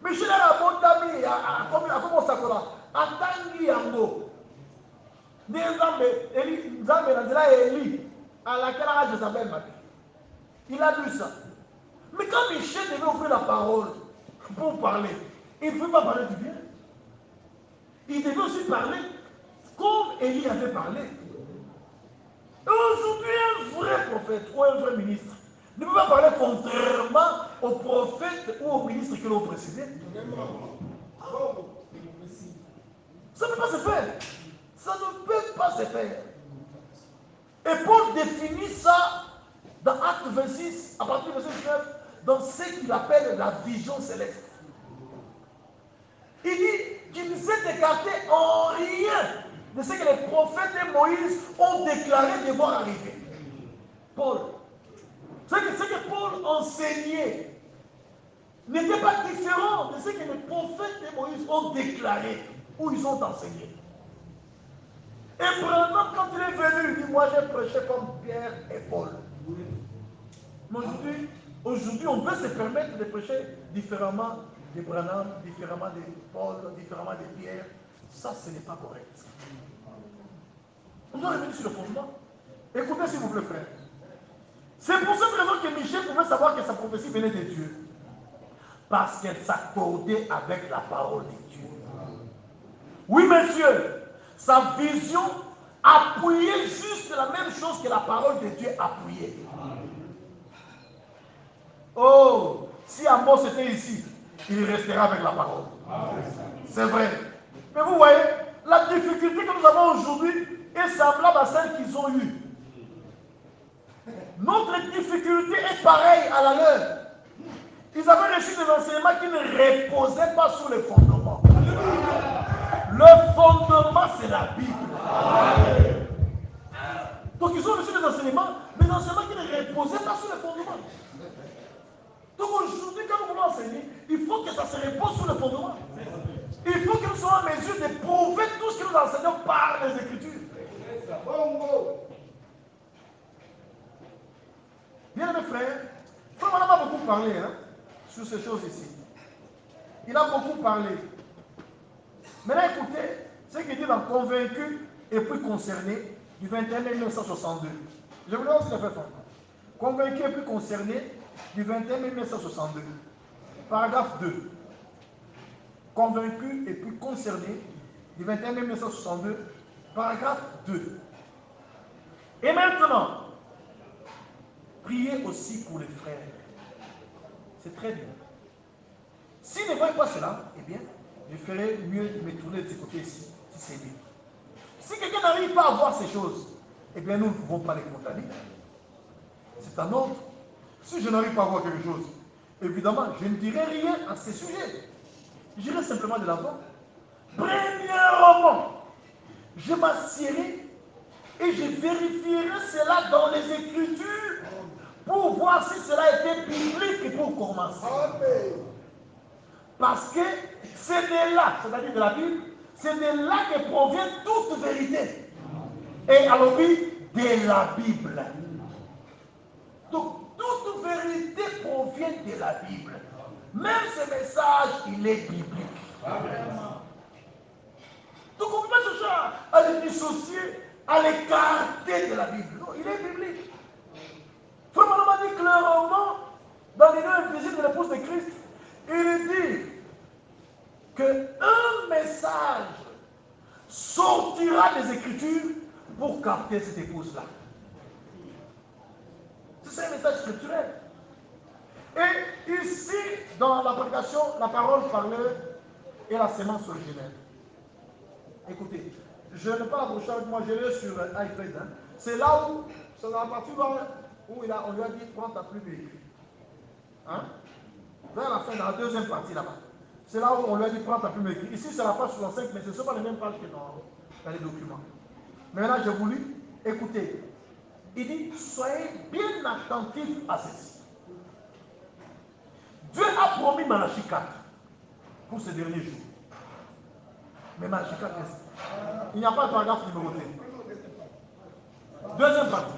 Mais je l'ai raconté à comment ça va. À Tanguy Yango. Des Nzambe, Élie, à laquelle Jézabel m'a dit. Il a vu ça. Mais quand Michel devait ouvrir la parole pour parler, il ne pouvait pas parler du bien. Il devait aussi parler comme Élie avait parlé. Et aujourd'hui, un vrai prophète ou un vrai ministre ne peut pas parler contrairement au prophète ou au ministre qui l'ont précédé. Ça ne peut pas se faire. Ça ne peut pas se faire. Et Paul définit ça dans Acte 26, à partir du verset 9, dans ce qu'il appelle la vision céleste. Il dit qu'il ne s'est écarté en rien de ce que les prophètes et Moïse ont déclaré devoir arriver. Paul. Ce que Paul enseignait n'était pas différent de ce que les prophètes et Moïse ont déclaré ou ils ont enseigné. Et Branham, quand il est venu, il dit, moi j'ai prêché comme Pierre et Paul. Mais aujourd'hui, on peut se permettre de prêcher différemment de Branham, différemment de Paul, différemment de Pierre. Ça, ce n'est pas correct. On doit revenir sur le fondement. Écoutez s'il vous plaît, frère. C'est pour cette raison que Michel pouvait savoir que sa prophétie venait de Dieu. Parce qu'elle s'accordait avec la parole de Dieu. Oui, monsieur, sa vision appuyait juste la même chose que la parole de Dieu appuyait. Oh, si Amos était ici, il restera avec la parole. C'est vrai. Mais vous voyez, la difficulté que nous avons aujourd'hui est semblable à celle qu'ils ont eue. Notre difficulté est pareille à la leur. Ils avaient reçu des enseignements qui ne reposaient pas sur le fondement. Le fondement, c'est la Bible. Donc ils ont reçu des enseignements qui ne reposaient pas sur le fondement. Donc aujourd'hui, quand nous voulons enseigner, il faut que ça se repose sur le fondement. Il faut que nous soyons en mesure de prouver tout ce que nous enseignons par les Écritures. Bien mes frères, Frère Branham a beaucoup parlé sur ces choses ici. Il a beaucoup parlé. Maintenant écoutez ce qu'il dit dans Convaincu et puis Concerné du 21 mai 1962. Je voulais aussi le faire faire. Convaincu et puis Concerné du 21 mai 1962. Paragraphe 2. Convaincu et puis Concerné du 21 mai 1962. Paragraphe 2. Et maintenant, priez aussi pour les frères. C'est très bien. S'ils ne voient pas cela, eh bien, je ferai mieux de me tourner de ce côté ici, si c'est bien. Si quelqu'un n'arrive pas à voir ces choses, eh bien, nous ne pouvons pas les condamner. C'est un ordre. Si je n'arrive pas à voir quelque chose, évidemment, je ne dirai rien à ces sujets. J'irai simplement de l'avant. Premièrement, je m'assierai et je vérifierai cela dans les Écritures pour voir si cela était biblique pour commencer. Parce que c'est de là, c'est-à-dire de la Bible, c'est de là que provient toute vérité. Et alors oui, de la Bible. viennent de la Bible. Même ce message, il est biblique. Donc on ne peut pas chercher à le dissocier, à l'écarter de la Bible. Non, il est biblique. Frère Manon dit clairement, dans l'union invisible de l'épouse de Christ, il dit qu'un message sortira des Écritures pour capter cette épouse-là. C'est un message scripturel. Et ici, dans la prédication, la parole parlait et la sémence originelle. Écoutez, je n'ai pas approché avec moi, je l'ai sur iPad. Hein. C'est là où, c'est dans la partie où on lui a dit prends ta plume et écris. Hein? Vers la fin, dans la deuxième partie là-bas. C'est là où on lui a dit prends ta plume et écris. Ici, c'est la page 65, mais ce ne sont pas les mêmes pages que dans les documents. Mais là, j'ai voulu écouter. Il dit soyez bien attentifs à ceci. Dieu a promis Malachie 4 pour ces derniers jours. Mais Malachie 4, il n'y a pas de paragraphe numéroté. Deuxième partie.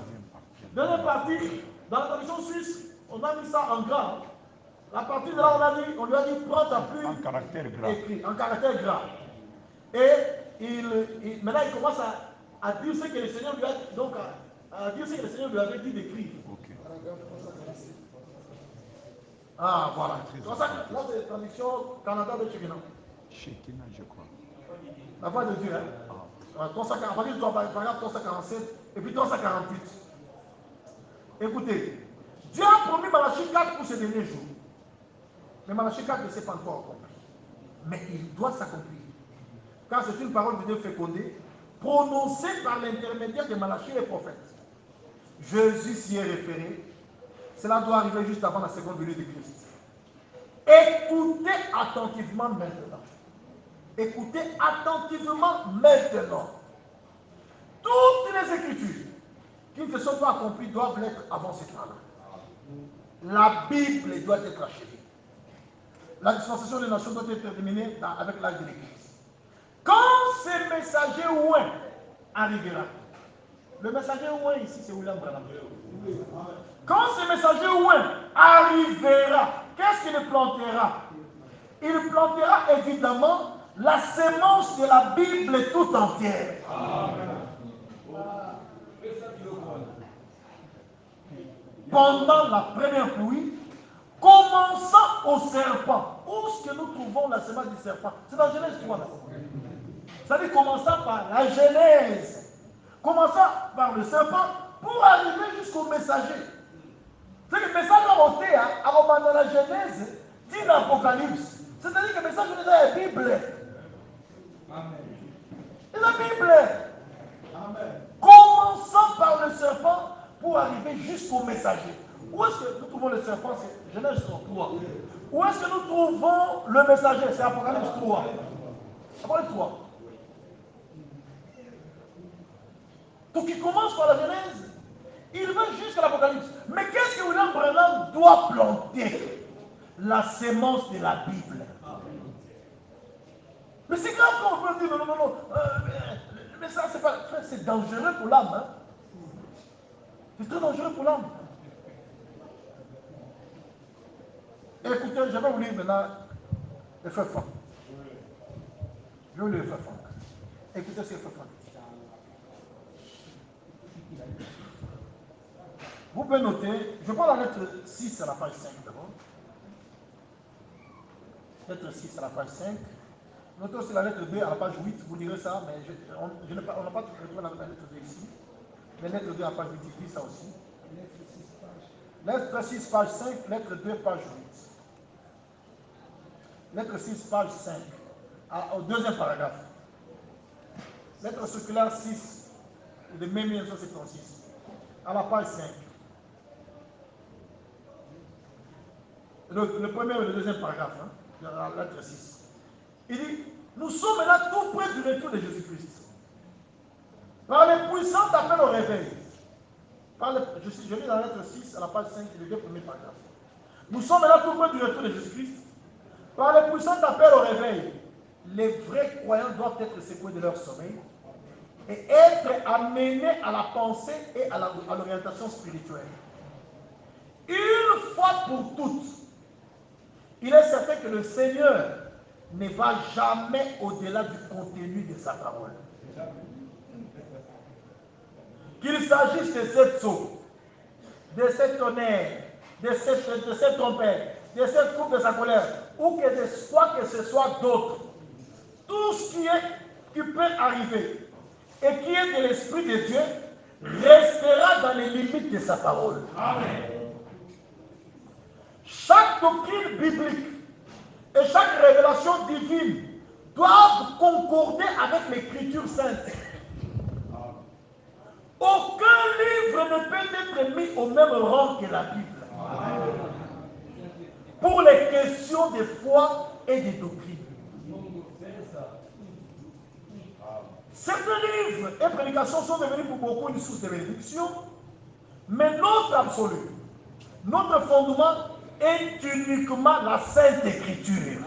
Deuxième partie, dans la traduction suisse, on a mis ça en gras. La partie de là, on lui a dit prends ta plume. En caractère gras. Écrit, en caractère gras. Et maintenant, il commence à dire ce que le Seigneur lui a dit. Donc, à dire ce que le Seigneur lui avait dit d'écrire. Okay. Ah, voilà. Là, c'est la traduction Canada de Chekina. Chekina, je crois. La voix de Dieu, hein? À partir de paragraphe 347 et puis 348. Écoutez, Dieu a promis Malachie 4 pour ces derniers jours. Mais Malachie 4 ne s'est pas encore accompli. Mais il doit s'accomplir. Car c'est une parole de Dieu fécondée, prononcée par l'intermédiaire de Malachie et prophète. Jésus s'y est référé. Cela doit arriver juste avant la seconde venue de Christ. Écoutez attentivement maintenant. Écoutez attentivement maintenant. Toutes les Écritures qui ne se sont pas accomplies doivent l'être avant ce temps-là. La Bible doit être achevée. La dispensation des nations doit être terminée avec l'âge de l'Église. Quand ce messager ouin arrivera, le messager ouin ici c'est William Branham. Quand ce messager ouin arrivera, qu'est-ce qu'il plantera? Il plantera évidemment la sémence de la Bible tout entière. Pendant la première pluie, commençant au serpent. Où est-ce que nous trouvons la sémence du serpent? C'est dans Genèse 3. C'est-à-dire commençant par la Genèse, commençant par le serpent, pour arriver jusqu'au messager. C'est que le message a ôté dans la Genèse, dit l'Apocalypse. C'est-à-dire que le message est la Bible. Et la Bible. Amen. Commençant par le serpent pour arriver jusqu'au messager. Où est-ce que nous trouvons le serpent? C'est Genèse 3. Où est-ce que nous trouvons le messager? C'est Apocalypse 3. Apocalypse 3. Donc il commence par la Genèse, il va jusqu'à l'Apocalypse. Mais qu'est-ce que William Branham doit planter? La sémence de la Bible. Mais c'est grave quand on peut dire non. Mais ça, c'est dangereux pour l'âme. Hein? C'est très dangereux pour l'âme. Écoutez, je vais vous lire maintenant le frère Franck. Je vais vous lire le frère Franck. Écoutez ce que le frère Franck dit. Vous pouvez noter, je prends la lettre 6 à la page 5 d'abord. Lettre 6 à la page 5. Notez aussi la lettre 2 à la page 8, vous lirez ça, mais on n'a pas trouvé la lettre 2 ici. Mais lettre 2 à la page 8, il dit ça aussi. Lettre 6, page 5, lettre 2, page 8. Lettre 6, page 5, au deuxième paragraphe. Lettre circulaire 6, de mai 1976, à la page 5. Le premier et le deuxième paragraphe, hein, de la lettre 6. Il dit, nous sommes là tout près du retour de Jésus-Christ. Par les puissants appels au réveil. Je lis la lettre 6 à la page 5, les deux premiers paragraphes. Nous sommes là tout près du retour de Jésus-Christ. Par les puissants appels au réveil, les vrais croyants doivent être secoués de leur sommeil et être amenés à la pensée et à l'orientation spirituelle. une fois pour toutes, il est certain que le Seigneur ne va jamais au-delà du contenu de sa parole. Qu'il s'agisse de cette soupe, de cet tonnerre, de cette trompette, de cette coupe de sa colère, ou que ce soit d'autres, tout ce qui peut arriver et qui est de l'Esprit de Dieu restera dans les limites de sa parole. Amen. Chaque doctrine biblique et chaque révélation divine doivent concorder avec l'Écriture sainte. Aucun livre ne peut être mis au même rang que la Bible. Amen. Pour les questions de foi et de doctrine. Certains livres et prédications sont devenus pour beaucoup une source de bénédiction, mais notre absolu, notre fondement est uniquement la Sainte Écriture.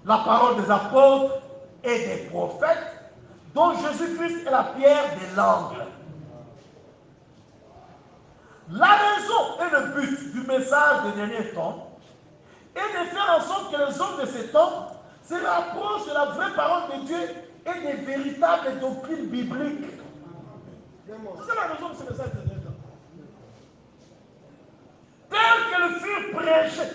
La parole des apôtres et des prophètes, dont Jésus-Christ est la pierre de l'angle. La raison et le but du message des derniers temps est de faire en sorte que les hommes de ces temps se rapprochent de la vraie parole de Dieu et des véritables doctrines bibliques. C'est la raison de ce message des derniers temps. Tel que le furent prêché,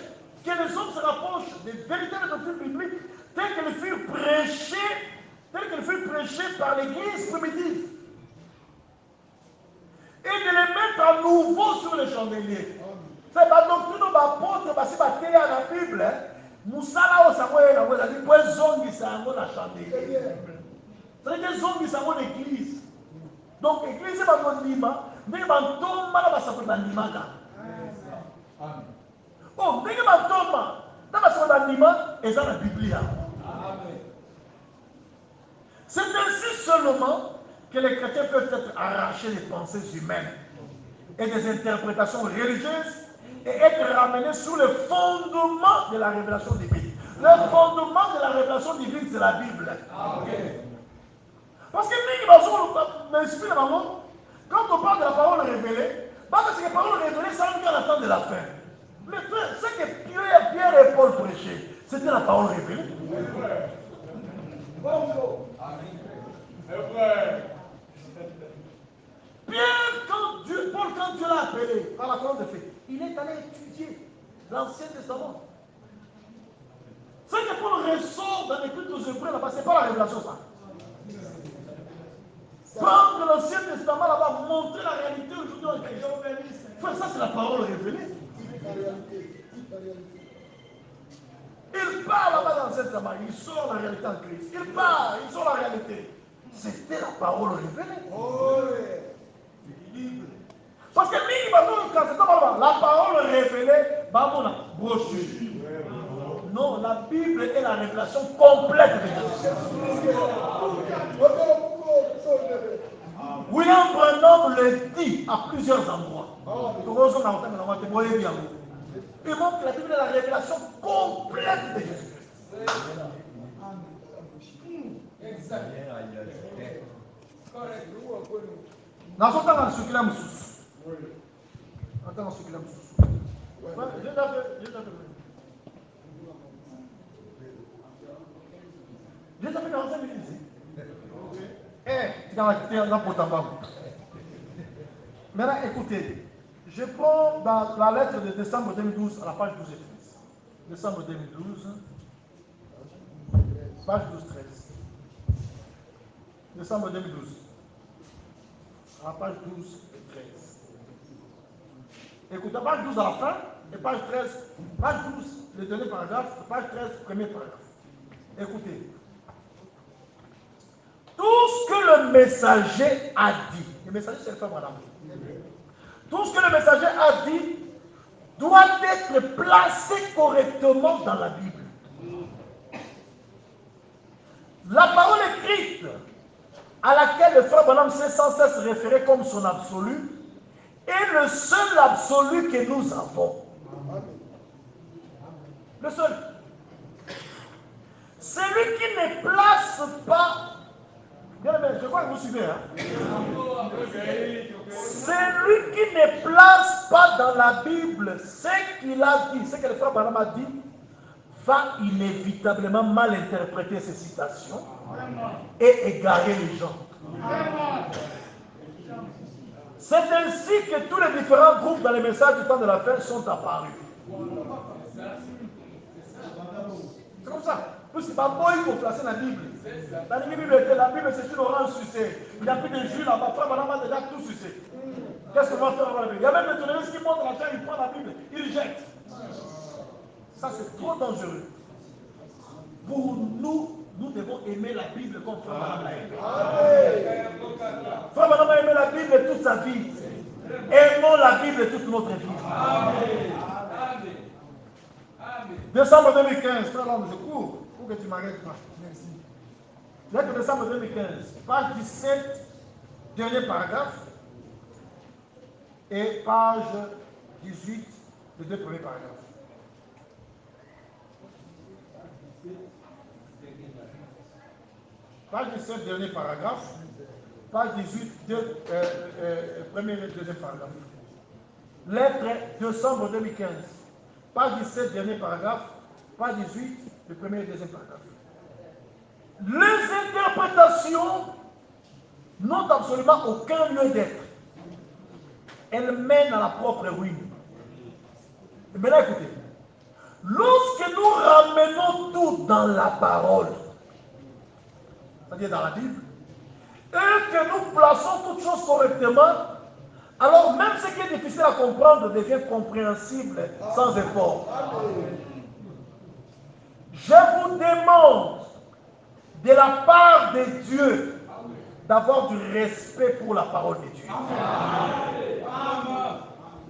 que les hommes se rapprochent des véritables doctrines bibliques, tel que le furent prêché par l'Église primitive. Et de les mettre à nouveau sur les chandeliers. C'est pas doctrine de l'apôtre, parce que c'est dans la Bible. Moussala au Samuel, on a dit, quoi zongi sango la chandelier. C'est-à-dire zongi sango l'église. Donc, l'église, c'est pas mon nima, mais il va tomber là, ça peut être nima. Oh, mais il va tomber là, ça peut être nima, et ça, la Bible. C'est ainsi seulement que les chrétiens peuvent être arrachés des pensées humaines et des interprétations religieuses et être ramenés sous le fondement de la révélation divine. Le fondement de la révélation divine, c'est la Bible. Parce que quand on parle de la parole révélée, parce que la parole révélée, ça vient à la fin de la fin. Mais ce que Pierre et Paul prêchaient, c'était la parole révélée. Pierre, quand Dieu l'a appelé par la parole de fait, il est allé étudier l'Ancien Testament. Ce que Paul ressort dans l'Épître aux Hébreux là-bas, ce n'est pas la révélation, ça. Prendre l'Ancien Testament là-bas, montrer la réalité aujourd'hui en Christ. Ça, c'est la parole révélée. Il parle là-bas dans l'Ancien Testament, il sort la réalité en Christ. Il parle, il sort la réalité. C'était la parole révélée. Parce que la parole révélée, non, la Bible est la révélation complète de Dieu. William Branham le dit à plusieurs endroits. Il montre que la Bible est la révélation complète de Jésus. Exact. Dans son temps, on a ce qu'il a moussous. Attends, ce qu'il a moussous. Je t'appelle dans 5 minutes. Tu vas dans pour t'en. Maintenant, écoutez. Je prends dans la lettre de décembre 2012 à la page 12 et 13. Décembre 2012, page 12-13. Décembre 2012, à la page 12 et 13. Écoutez, page 12 à la fin, et page 13, page 12, le dernier paragraphe, page 13, premier paragraphe. Écoutez. Tout ce que le messager a dit, le messager c'est le frère madame. Tout ce que le messager a dit doit être placé correctement dans la Bible. La parole écrite à laquelle le frère Branham s'est sans cesse référé comme son absolu est le seul absolu que nous avons. Le seul. Celui qui ne place pas Bien aimé, je crois que vous suivez. Hein? Celui qui ne place pas dans la Bible ce qu'il a dit, ce que le frère Branham a dit, va inévitablement mal interpréter ces citations et égarer les gens. C'est ainsi que tous les différents groupes dans les messages du temps de la fin sont apparus. C'est comme ça. Parce que parfois, il faut placer la Bible. La Bible, c'est une orange sucée. Il n'y a plus de jus là-bas. Frère Branham a déjà tout sucé. Qu'est-ce qu'on va faire avec la Bible? Il y a même des tolérants qui montent la terre, ils prennent la Bible, ils jettent. Ça, c'est trop dangereux. Pour nous, nous devons aimer la Bible comme Frère Branham l'a aimé. Frère Branham a aimé la Bible toute sa vie. Aimons la Bible toute notre vie. Amen. Décembre 2015, frère, là, je cours pour que tu m'arrêtes pas. Merci. Lettre de décembre 2015, page 17, dernier paragraphe, et page 18, les deux premiers paragraphes. Page 17, dernier paragraphe, page 18, premier et deuxième paragraphe. Lettre décembre 2015. Page 17, dernier paragraphe. Page 18, le premier et deuxième paragraphe. Les interprétations n'ont absolument aucun lieu d'être. Elles mènent à la propre ruine. Et maintenant, écoutez. Lorsque nous ramenons tout dans la parole, c'est-à-dire dans la Bible, et que nous plaçons toutes choses correctement, alors même ce qui est difficile à comprendre devient compréhensible sans effort. Je vous demande de la part de Dieu d'avoir du respect pour la parole de Dieu.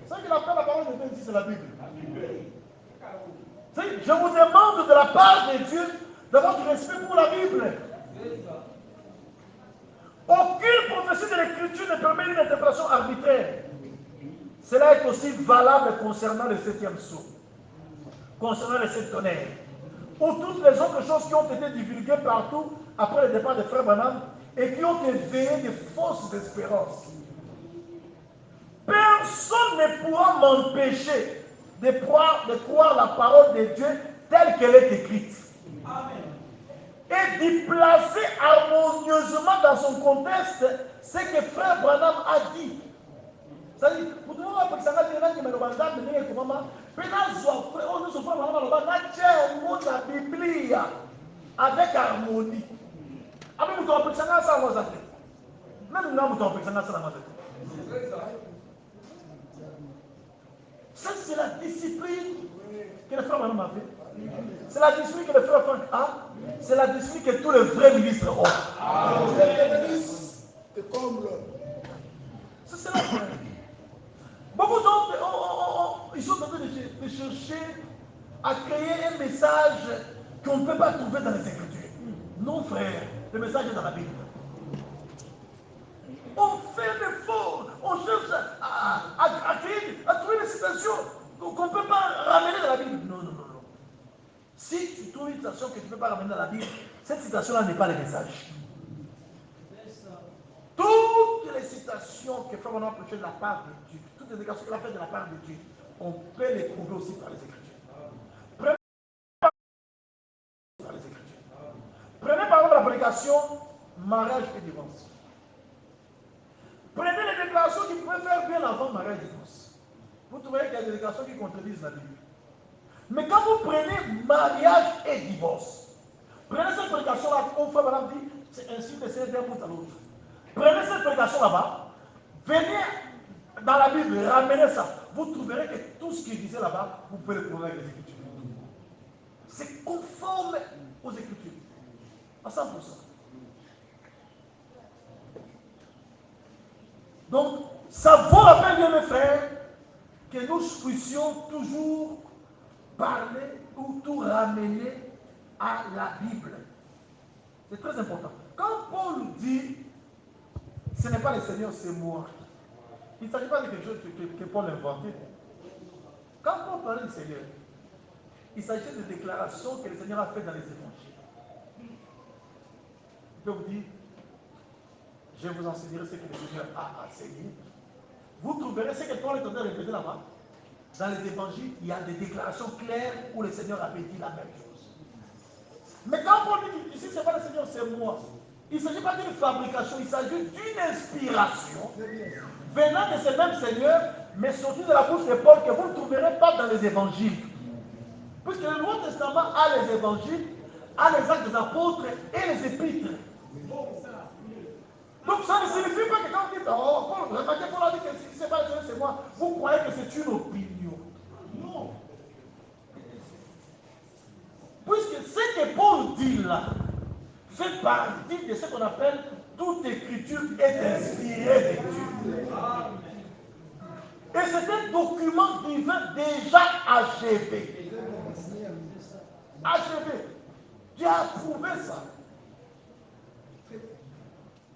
C'est ce qu'il appelle la parole de Dieu ici, c'est la Bible. Je vous demande de la part de Dieu d'avoir du respect pour la Bible. Aucune prophétie de l'Écriture ne permet une interprétation arbitraire. Cela est aussi valable concernant le septième sceau, concernant les sept tonnerres, ou toutes les autres choses qui ont été divulguées partout après le départ de Frère Branham et qui ont éveillé de fausses espérances. Personne ne pourra m'empêcher de croire la parole de Dieu telle qu'elle est écrite. Amen. Et d'y placer harmonieusement dans son contexte ce que Frère Branham a dit. C'est-à-dire, pour tout le monde, parce que ça va dire que Malobanda, mais il faut vraiment, on nous offre vraiment Malobanda, tiens, on monte la Bible avec harmonie. Après, vous comprenez ça, ça va ça. Même nous, vous comprenez ça, ça va ça. Ça, c'est la discipline que le frère Branham a fait. C'est la discipline que le frère Franck a. C'est la discipline que tous les vrais ministres ont. Les ministres, c'est comme l'homme. C'est cela. Beaucoup d'autres, ils sont en train de chercher à créer un message qu'on ne peut pas trouver dans les Écritures. Non, frère, le message est dans la Bible. On fait l'effort, on cherche à trouver des citations qu'on ne peut pas ramener dans la Bible. Non, non, non, non. Si tu trouves une citation que tu ne peux pas ramener dans la Bible, cette citation-là n'est pas le message. Toutes les citations que Frère Branham a prêchées de la part de Dieu, toutes les déclarations qu'il a faites de la part de Dieu, on peut les trouver aussi par les Écritures. Prenez par exemple la prédication mariage et divorce. Prenez les déclarations qui pouvaient faire bien avant mariage et divorce. Vous trouverez qu'il y a des déclarations qui contredisent la Bible. Mais quand vous prenez mariage et divorce, prenez cette prédication-là, comme Frère Branham dit, c'est ainsi que c'est d'un bout à l'autre. Prenez cette prédication là-bas, venez dans la Bible, ramenez ça. Vous trouverez que tout ce qui est disait là-bas, vous pouvez le trouver avec les Écritures. C'est conforme aux Écritures, à 100%. Donc, ça vaut la peine, bien mes frères, que nous puissions toujours parler ou tout ramener à la Bible. C'est très important. Quand Paul dit, ce n'est pas le Seigneur, c'est moi. Il ne s'agit pas de quelque chose que Paul a inventé. Quand Paul parlait du Seigneur, il s'agit de déclarations que le Seigneur a faites dans les évangiles. Il peut vous dire, je vous enseignerai ce que le Seigneur a enseigné. Vous trouverez ce que Paul est en train de répéter là-bas. Dans les évangiles, il y a des déclarations claires où le Seigneur avait dit la même chose. Mais quand Paul dit ici, ce n'est pas le Seigneur, c'est moi. Il ne s'agit pas d'une fabrication, il s'agit d'une inspiration venant de ce même Seigneur, mais sortie de la bouche de Paul que vous ne trouverez pas dans les évangiles. Puisque le Nouveau Testament a les évangiles, a les actes des apôtres et les épîtres. Donc ça ne signifie pas que quand vous dites, oh, Paul, remarquez, Paul a dit que si ce n'est pas le Seigneur, c'est moi, vous croyez que c'est une opinion. Non. Puisque ce que Paul dit là fait partie de ce qu'on appelle toute écriture est inspirée de Dieu. Et c'est un document divin déjà achevé. Achevé. Dieu a approuvé ça.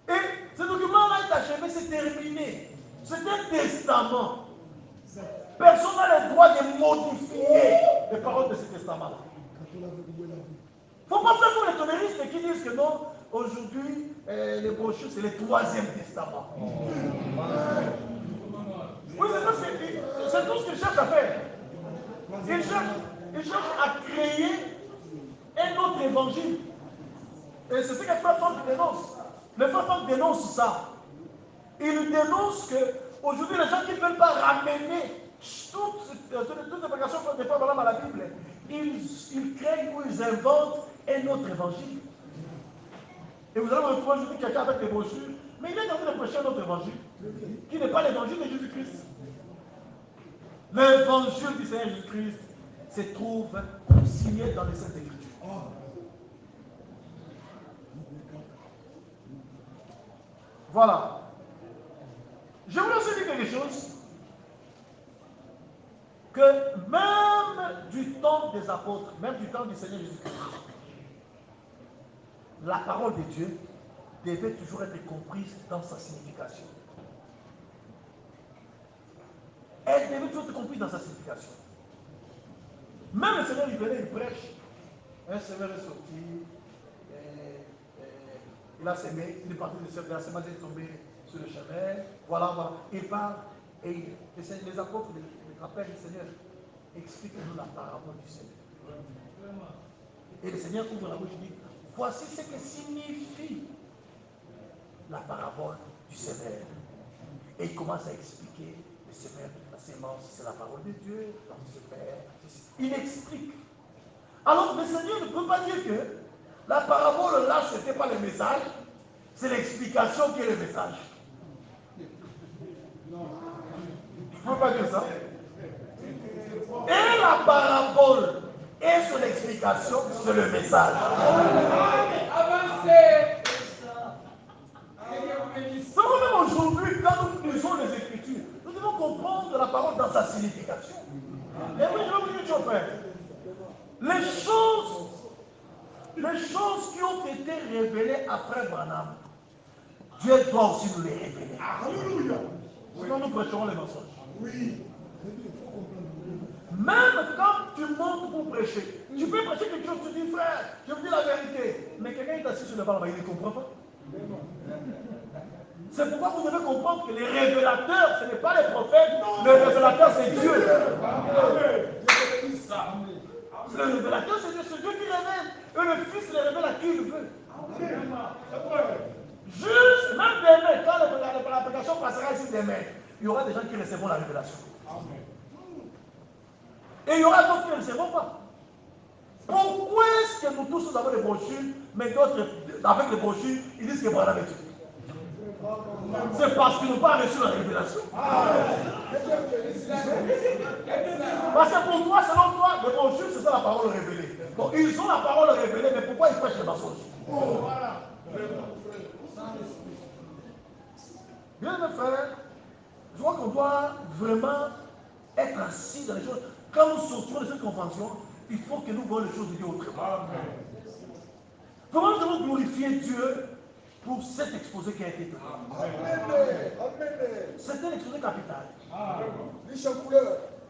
Et ce document-là est achevé, c'est terminé. C'est un testament. Personne n'a le droit de modifier les paroles de ce testament-là. Il ne faut pas faire comme les toléristes qui disent que non, aujourd'hui, les brochures, c'est le 3e testament. Oui, c'est tout ce qu'ils cherchent à faire. Ils cherchent à créer un autre évangile. Et c'est ce que Frère Franck dénonce. Le Frère Franck dénonce ça. Il dénonce qu'aujourd'hui, les gens qui ne veulent pas ramener toutes les prédications des femmes à la Bible, ils créent ou ils inventent un autre évangile. Et vous allez retrouver aujourd'hui quelqu'un avec des brochures, mais il est en train de prêcher un autre évangile, qui n'est pas l'évangile de Jésus-Christ. L'évangile du Seigneur Jésus-Christ se trouve signé dans les Saintes Écritures. Voilà. Je voulais aussi dire quelque chose. Que même du temps des apôtres, même du temps du Seigneur Jésus-Christ, la parole de Dieu devait toujours être comprise dans sa signification. Elle devait toujours être comprise dans sa signification. Même le Seigneur, il venait, il prêche. Un semeur est sorti, il a semé, il est parti de la semence, il est tombé sur le chemin. Voilà, voilà. Il parle et les apôtres le rappellent, le Seigneur, explique-nous la parabole du Seigneur. Et le Seigneur ouvre la bouche et dit, voici ce que signifie la parabole du Seigneur. Et il commence à expliquer le Seigneur, la sémence, c'est la parole de Dieu, il explique. Alors le Seigneur ne peut pas dire que la parabole là, ce n'était pas le message, c'est l'explication qui est le message. Il ne peut pas dire ça. Et la parabole et son explication, c'est le message. Avancez. Donc même aujourd'hui, quand nous lisons les Écritures, nous devons comprendre la parole dans sa signification. Et oui, je vais vous dire une chose, frère. Les choses qui ont été révélées après Branham, Dieu doit aussi nous les révéler. Alléluia. Sinon nous prêcherons les mensonges. Oui. Même quand tu montes pour prêcher, tu peux prêcher quelque chose, tu dis frère, je vous dis la vérité. Mais quelqu'un est assis sur le banc, il ne comprend pas. C'est pourquoi vous devez comprendre que les révélateurs, ce n'est pas les prophètes, le révélateur c'est Dieu. Le révélateur c'est Dieu qui révèle. Et le Fils le révèle à qui il veut. Juste, même demain, quand la prédication passera ici demain, il y aura des gens qui recevront la révélation. Et il y aura d'autres qui ne recevront pas. Pourquoi est-ce que nous tous nous avons des brochures, mais d'autres, avec les brochures, ils disent que voilà avec Dieu? C'est parce qu'ils n'ont pas reçu la révélation. Parce que pour toi, selon toi, les brochures, c'est ça la parole révélée. Donc ils ont la parole révélée, mais pourquoi ils prêchent les mensonges? Bien mes frères, je crois qu'on doit vraiment être assis dans les choses. Quand nous sortons de cette convention, il faut que nous voyons les choses de Dieu autrement. Comment nous devons glorifier Dieu pour cet exposé qui a été donné? C'est un exposé capital.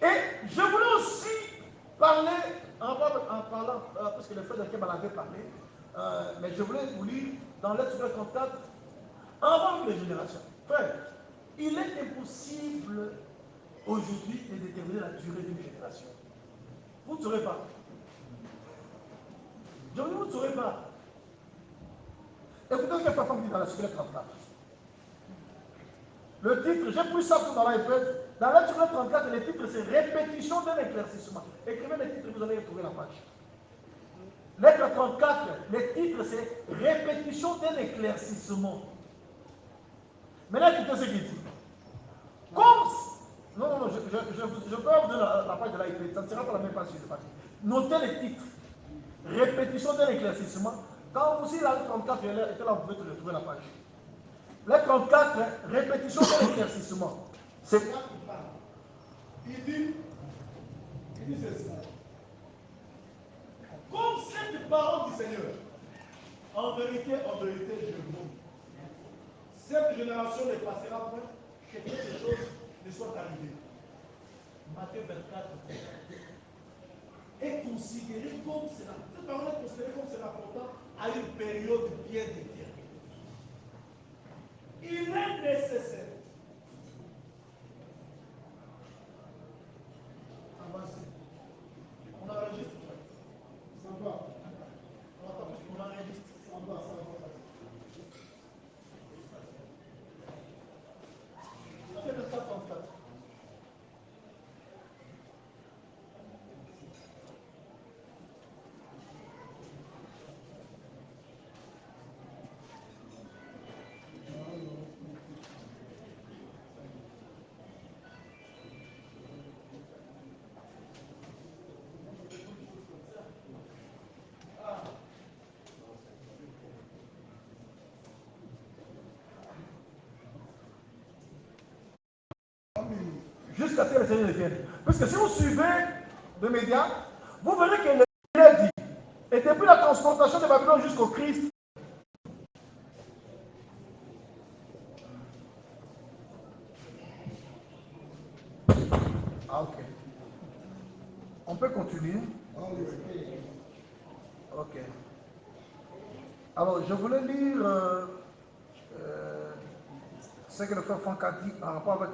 Et je voulais aussi parler, en parlant, parce que le frère de Kébal avait parlé, mais je voulais vous lire dans l'Exode contact avant les générations. Frère, il est impossible aujourd'hui de déterminer la durée d'une génération. Vous ne saurez pas. Je vous dis, vous ne saurez pas. Écoutez ce que Papa dit dans la Circulaire 34. Le titre, j'ai pris ça dans l'iPad. Dans la Circulaire 34, le titre c'est Répétition d'un éclaircissement. Écrivez le titre, vous allez trouver la page. Lettre 34, le titre c'est Répétition d'un éclaircissement. Maintenant, écoutez ce qu'il dit. Comme. Non, je peux vous donner la page de l'iPad, ça ne sera pas la même page sur le papier. Notez le titre. Répétition d'un éclaircissement. Quand vous, si la lettre 34 était là, vous pouvez retrouver la page. Lettre 34, répétition d'un éclaircissement. C'est quoi qu'il parle? Il dit ceci. Comme cette parole du Seigneur, en vérité, je vous dis, cette génération ne passera pas que quelque chose ne soit arrivé. Matthieu 24, est considéré comme cela. Cette parole est considérée comme cela rapportant à une période bien déterminée. Il est nécessaire. Avancez. On enregistre. Ça va. On enregistre. Ça va. Ça fait le 134. Jusqu'à ce que le Seigneur vienne. Parce que si vous suivez les médias, vous verrez que il est dit. Et depuis la transportation de Babylone jusqu'au Christ, ok. On peut continuer. Ok. Alors, je voulais lire ce que le frère Franck a dit en rapport avec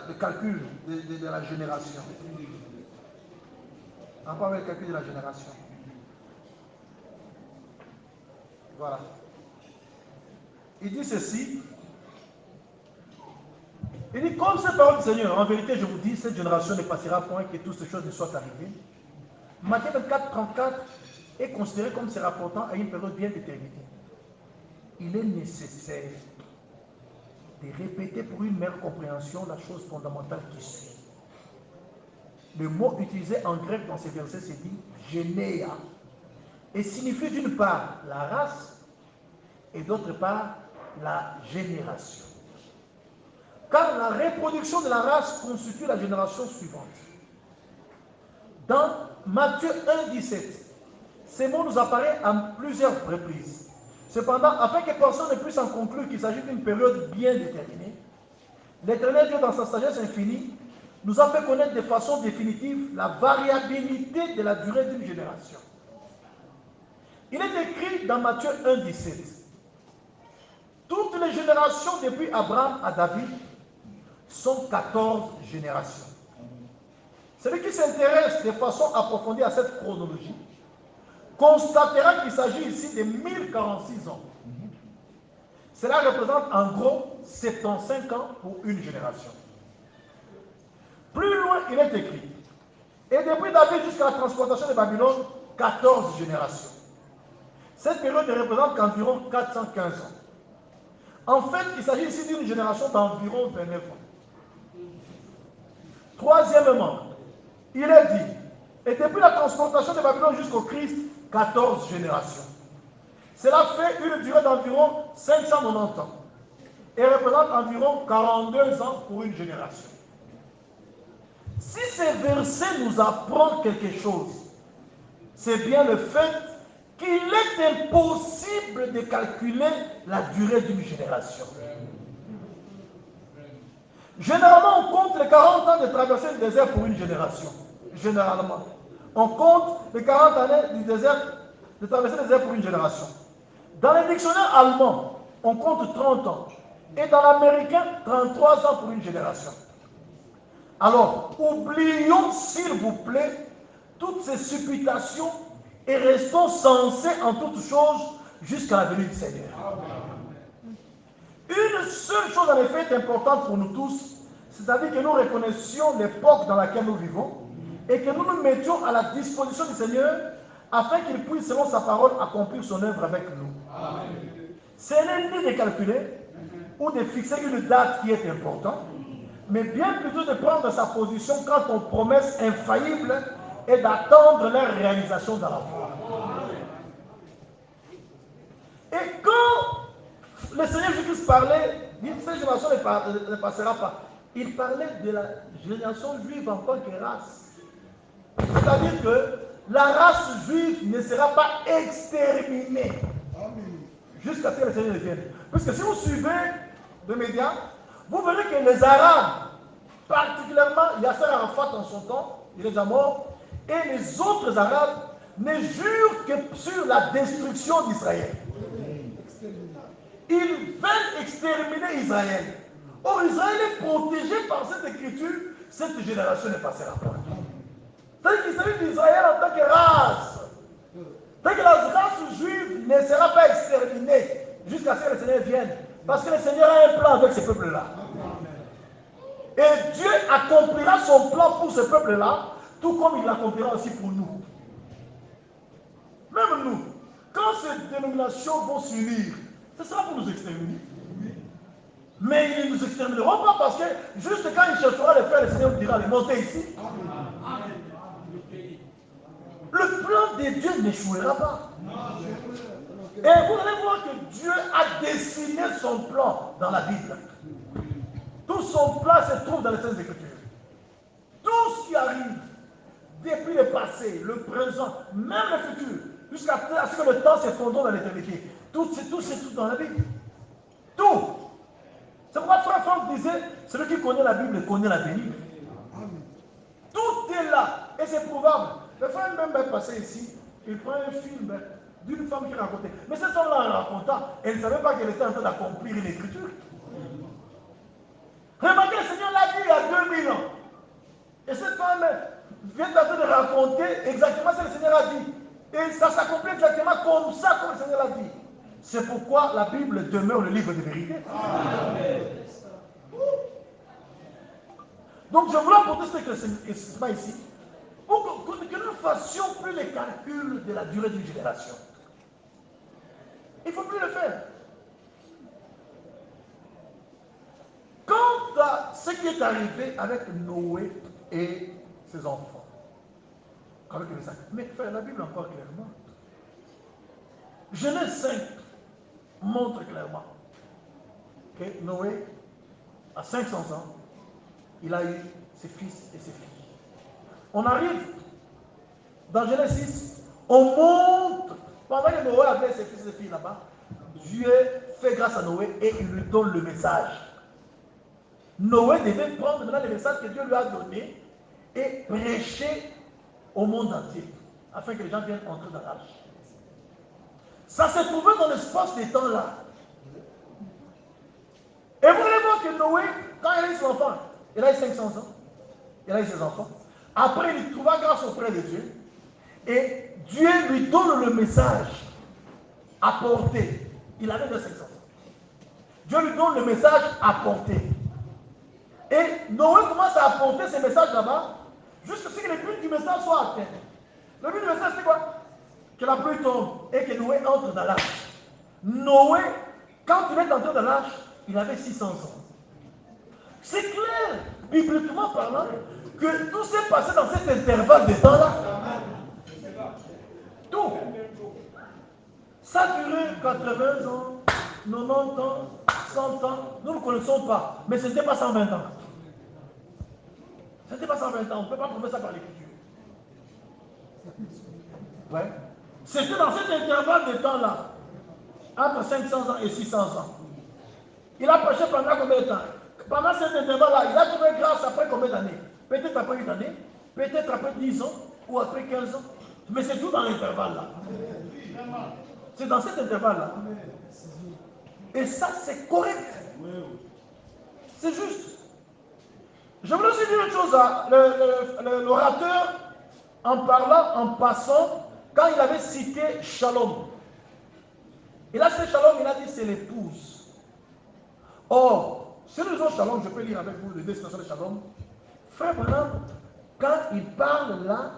le calcul de la génération. En rapport avec le calcul de la génération. Voilà. Il dit ceci. Il dit, comme cette parole du Seigneur, en vérité, je vous dis, cette génération ne passera point que toutes ces choses ne soient arrivées. Matthieu 24, 34 est considéré comme se rapportant à une période bien déterminée. Il est nécessaire de répéter pour une meilleure compréhension la chose fondamentale qui suit. Le mot utilisé en grec dans ces versets se dit généa et signifie d'une part la race et d'autre part la génération. Car la reproduction de la race constitue la génération suivante. Dans Matthieu 1, 17, ces mots nous apparaissent à plusieurs reprises. Cependant, afin que personne ne puisse en conclure qu'il s'agit d'une période bien déterminée, l'Éternel Dieu, dans sa sagesse infinie, nous a fait connaître de façon définitive la variabilité de la durée d'une génération. Il est écrit dans Matthieu 1, 17, toutes les générations depuis Abraham à David sont 14 générations. Celui qui s'intéresse de façon approfondie à cette chronologie constatera qu'il s'agit ici de 1046 ans. Cela représente en gros 75 ans pour une génération. Plus loin, il est écrit, et depuis David jusqu'à la transportation de Babylone, 14 générations. Cette période ne représente qu'environ 415 ans. En fait, il s'agit ici d'une génération d'environ 29 ans. Troisièmement, il est dit, et depuis la transportation de Babylone jusqu'au Christ, 14 générations. Cela fait une durée d'environ 590 ans et représente environ 42 ans pour une génération. Si ces versets nous apprennent quelque chose, c'est bien le fait qu'il est impossible de calculer la durée d'une génération. Généralement, on compte les 40 ans de traversée du désert pour une génération. Généralement. On compte les 40 années du désert, de traverser le désert pour une génération. Dans les dictionnaires allemands, on compte 30 ans. Et dans l'américain, 33 ans pour une génération. Alors, oublions, s'il vous plaît, toutes ces supputations et restons sensés en toutes choses jusqu'à la venue du Seigneur. Une seule chose en effet est importante pour nous tous, c'est-à-dire que nous reconnaissions l'époque dans laquelle nous vivons et que nous nous mettions à la disposition du Seigneur afin qu'il puisse, selon sa parole, accomplir son œuvre avec nous. Ce n'est ni de calculer ou de fixer une date qui est importante, mais bien plutôt de prendre sa position quant aux promesses infaillibles et d'attendre leur réalisation dans la foi. Et quand le Seigneur Jésus parlait, cette génération ne passera pas, il parlait de la génération juive en tant que race. C'est-à-dire que la race juive ne sera pas exterminée jusqu'à ce que le Seigneur vienne. Parce que si vous suivez les médias, vous verrez que les Arabes, particulièrement Yasser Arafat en son temps, il est déjà mort, et les autres Arabes ne jurent que sur la destruction d'Israël. Ils veulent exterminer Israël. Or, Israël est protégé par cette écriture, cette génération ne passera pas. C'est-à-dire qu'il s'agit d'Israël en tant que race. C'est-à-dire que la race juive ne sera pas exterminée jusqu'à ce que le Seigneur vienne. Parce que le Seigneur a un plan avec ce peuple-là. Et Dieu accomplira son plan pour ce peuple-là, tout comme il l'accomplira aussi pour nous. Même nous, quand ces dénominations vont s'unir, ce sera pour nous exterminer. Mais ils ne nous extermineront pas parce que juste quand ils chercheront à le faire, le Seigneur dira, allez, montez ici. Le plan de Dieu n'échouera pas. Et vous allez voir que Dieu a dessiné son plan dans la Bible. Tout son plan se trouve dans les Saintes Écritures. Tout ce qui arrive, depuis le passé, le présent, même le futur, jusqu'à ce que le temps s'effondre dans l'éternité. Tout c'est tout dans la Bible. Tout. C'est pourquoi Frère Franck disait, celui qui connaît la Bible connaît l'avenir. Tout est là. Et c'est probable. Le frère même est passé ici, il prend un film d'une femme qui racontait. Mais cette femme-là, en racontant, elle ne savait pas qu'elle était en train d'accomplir une écriture. Remarquez, le Seigneur l'a dit il y a 2000 ans. Et cette femme vient en train de raconter exactement ce que le Seigneur a dit. Et ça s'accomplit exactement comme ça, comme le Seigneur l'a dit. C'est pourquoi la Bible demeure le livre de vérité. Donc je voulais apporter ce que ici, pour que nous fassions plus les calculs de la durée d'une génération. Il ne faut plus le faire. Quant à ce qui est arrivé avec Noé et ses enfants, avec les saints, mais frère, la Bible encore clairement. Genèse 5 montre clairement que Noé, à 500 ans, il a eu ses fils et ses filles. On arrive dans Genèse 6, on montre, pendant que Noé avait ses fils et ses filles là-bas, Dieu fait grâce à Noé et il lui donne le message. Noé devait prendre maintenant le message que Dieu lui a donné et prêcher au monde entier, afin que les gens viennent entrer dans l'arche. Ça s'est trouvé dans l'espace des temps là. Et vous allez voir que Noé, quand il a eu son enfant, il a eu 500 ans, il a eu ses enfants. Après, il trouva grâce auprès de Dieu. Et Dieu lui donne le message à porter. Il avait de 500 ans. Dieu lui donne le message à porter. Et Noé commence à apporter ce message là-bas, jusqu'à ce que le but du message soit atteint. Le but du message, c'est quoi? Que la pluie tombe et que Noé entre dans l'arche. Noé, quand il est entré dans l'arche, il avait 600 ans. C'est clair, bibliquement parlant, que tout s'est passé dans cet intervalle de temps-là. Tout. Ça a duré 80 ans, 90 ans, 100 ans. Nous ne connaissons pas. Mais ce n'était pas 120 ans. Ce n'était pas 120 ans. On ne peut pas prouver ça par l'écriture. Ouais. C'était dans cet intervalle de temps-là, entre 500 ans et 600 ans. Il a prêché pendant combien de temps? Pendant cet intervalle-là, il a trouvé grâce après combien d'années? Peut-être après une année, peut-être après 10 ans, ou après 15 ans. Mais c'est tout dans l'intervalle-là. C'est dans cet intervalle-là. Et ça, c'est correct. C'est juste. Je voulais aussi dire une chose à l'orateur en parlant, en passant, quand il avait cité Shalom. Il a cité Shalom, il a dit c'est l'épouse. Or, si nous disons Shalom, je peux lire avec vous les deux citations de Shalom. Frère Branham, quand il parle là,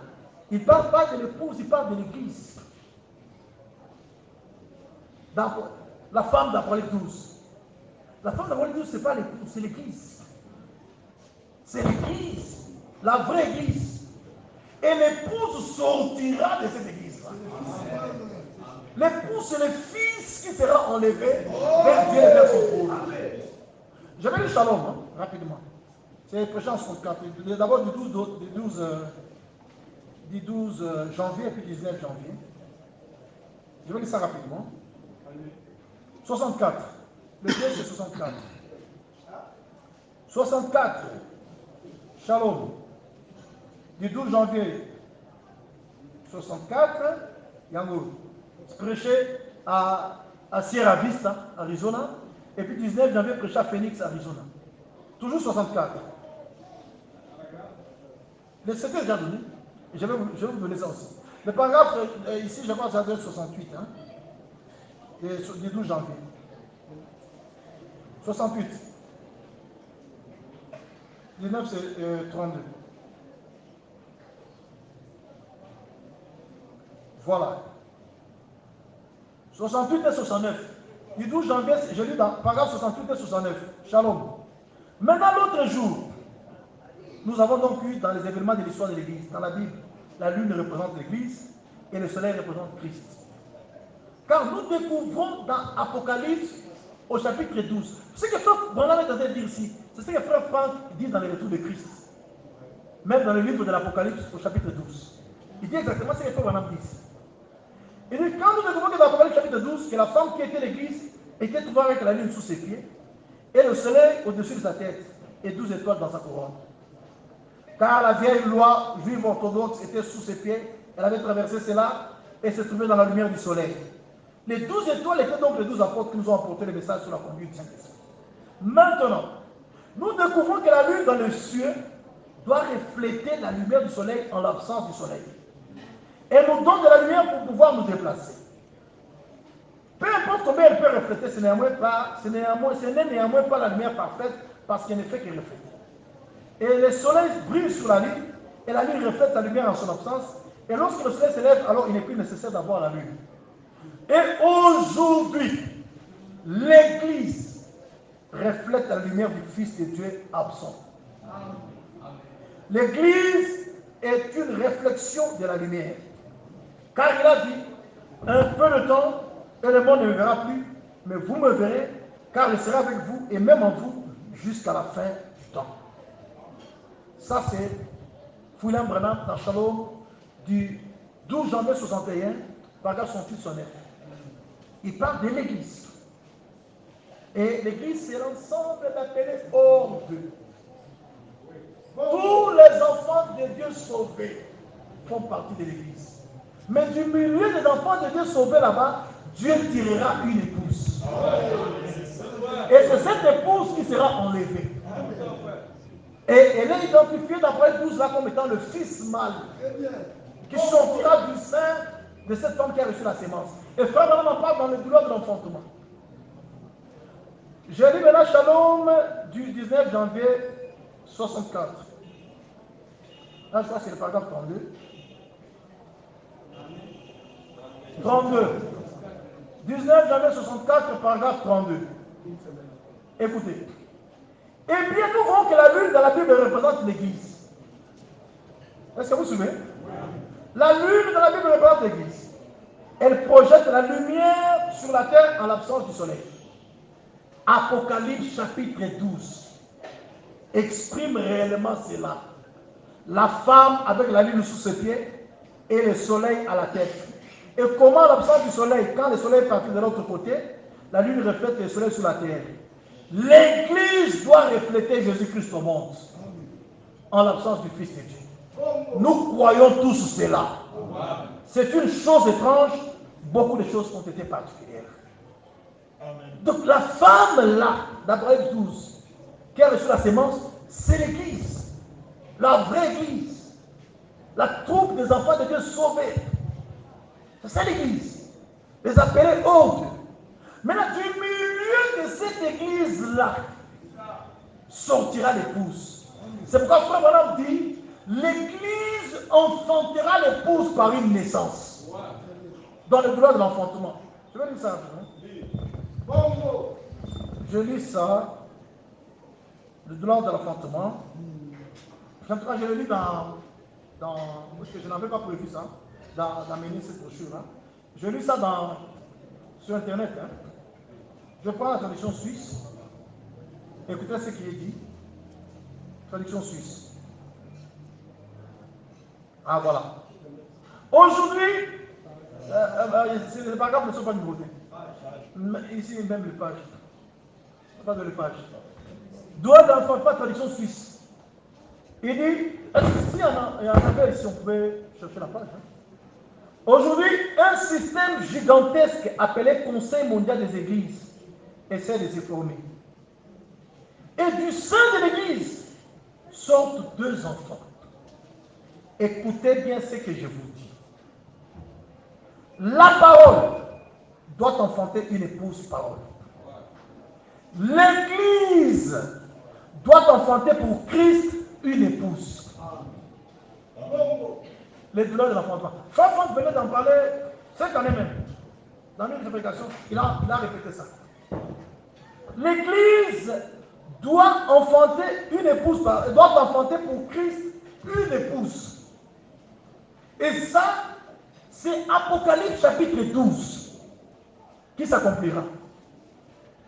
il ne parle pas de l'épouse, il parle de l'église. La femme d'Apocalypse 12. La femme d'Apocalypse 12, ce n'est pas l'épouse, c'est l'église. C'est l'église, la vraie église. Et l'épouse sortira de cette église-là. L'épouse, c'est le fils qui sera enlevé vers Dieu et vers son trône. Je vais lire Shalom, hein, rapidement. C'est prêché en 64. D'abord du 12 janvier et puis 19 janvier. Je vais lire ça rapidement. 64. Le 2 c'est 64. 64. Shalom. Du 12 janvier 64. Yango. Prêché à Sierra Vista, Arizona. Et puis 19 janvier, prêché à Phoenix, Arizona. Toujours 64. Le secret est déjà donné. Je vais vous donner ça aussi. Le paragraphe, ici, je pense que ça doit être 68. Hein, du 12 janvier. 68. 19, c'est 32. Voilà. 68 et 69. Du 12 janvier, je lis dans paragraphe 68 et 69. Shalom. Maintenant, l'autre jour, nous avons donc eu dans les événements de l'histoire de l'Église, dans la Bible, la lune représente l'Église et le soleil représente Christ. Car nous découvrons dans Apocalypse au chapitre 12, ce que Frère Branham est en train de dire ici, c'est ce que Frère Franck dit dans les retours de Christ. Même dans le livre de l'Apocalypse au chapitre 12. Il dit exactement ce que Frère Branham dit. Il dit, quand nous découvrons que dans l'Apocalypse chapitre 12, que la femme qui était l'Église était trouvée avec la lune sous ses pieds, et le soleil au-dessus de sa tête, et 12 étoiles dans sa couronne. Car la vieille loi juive orthodoxe était sous ses pieds, elle avait traversé cela, et se trouvait dans la lumière du soleil. Les 12 étoiles étaient donc les 12 apôtres qui nous ont apporté le message sur la conduite du Saint-Esprit. Maintenant, nous découvrons que la lune dans le ciel doit refléter la lumière du soleil en l'absence du soleil. Elle nous donne de la lumière pour pouvoir nous déplacer. Peu importe combien elle peut refléter, ce n'est néanmoins pas la lumière parfaite parce qu'elle ne fait que refléter. Et le soleil brille sur la lune et la lune reflète la lumière en son absence. Et lorsque le soleil se lève, alors il n'est plus nécessaire d'avoir la lune. Et aujourd'hui, l'Église reflète la lumière du Fils de Dieu absent. L'Église est une réflexion de la lumière. Car il a dit, un peu de temps, et le monde ne me verra plus, mais vous me verrez, car je serai avec vous, et même en vous, jusqu'à la fin du temps. Ça, c'est William Branham dans Shalom, du 12 janvier 61, paragraphe 68-69. Il parle de l'Église. Et l'Église, c'est l'ensemble appelé hors d'eux. Tous les enfants de Dieu sauvés font partie de l'Église. Mais du milieu des enfants de Dieu sauvés là-bas, Dieu tirera une épouse. Et c'est cette épouse qui sera enlevée. Et elle est identifiée d'après 12 là comme étant le fils mâle qui sortira du sein de cette femme qui a reçu la sémence. Et Frère Branham en parle dans le douleur de l'enfantement. Je lis maintenant Shalom du 19 janvier 64. Là, je crois que c'est le paragraphe 32. 32. 19 janvier 64, paragraphe 32. Écoutez. Et bien nous voyons que la lune dans la Bible représente l'Église. Est-ce que vous vous souvenez? La lune dans la Bible représente l'Église. Elle projette la lumière sur la terre en l'absence du soleil. Apocalypse chapitre 12 exprime réellement cela. La femme avec la lune sous ses pieds et le soleil à la tête. Et comment l'absence du soleil, quand le soleil est parti de l'autre côté, la lune reflète le soleil sur la terre. L'Église doit refléter Jésus-Christ au monde en l'absence du Fils de Dieu. Nous croyons tous cela. C'est une chose étrange beaucoup de choses ont été particulières. Amen. Donc la femme là, d'Apocalypse 12, qui a reçu la sémence, c'est l'Église. La vraie Église. La troupe des enfants de Dieu sauvés. C'est ça l'Église. Les appelés autres. Maintenant, du milieu de cette Église-là, sortira l'épouse. C'est pourquoi Frère Branham dit, l'Église enfantera l'épouse par une naissance. Dans le droit de l'enfantement. Je vais lire ça. Je lis ça. Le droit de l'enfantement. En tout cas, je le lis dans parce que je n'avais pas prévu ça, d'amener cette brochure. Hein. Je lis ça sur Internet. Hein. Je prends la traduction suisse. Écoutez ce qui est dit. Traduction suisse. Ah, voilà. Aujourd'hui, les paragraphes ne sont pas numérotés. Ici, même les pages. Pas de les pages. Droit d'enfant, pas traduction suisse. Il dit, est-ce que si il y en avait, si on pouvait chercher la page. Hein? Aujourd'hui, un système gigantesque appelé Conseil mondial des églises essaie de se former. Et du sein de l'église sortent deux enfants. Écoutez bien ce que je vous dis. La parole doit enfanter une épouse parole. L'église doit enfanter pour Christ une épouse. Les douleurs de l'enfantement. Franck venait d'en parler cette année même. Dans une prédication, il a répété ça. L'église doit enfanter une épouse, doit enfanter pour Christ une épouse. Et ça, c'est Apocalypse chapitre 12 qui s'accomplira.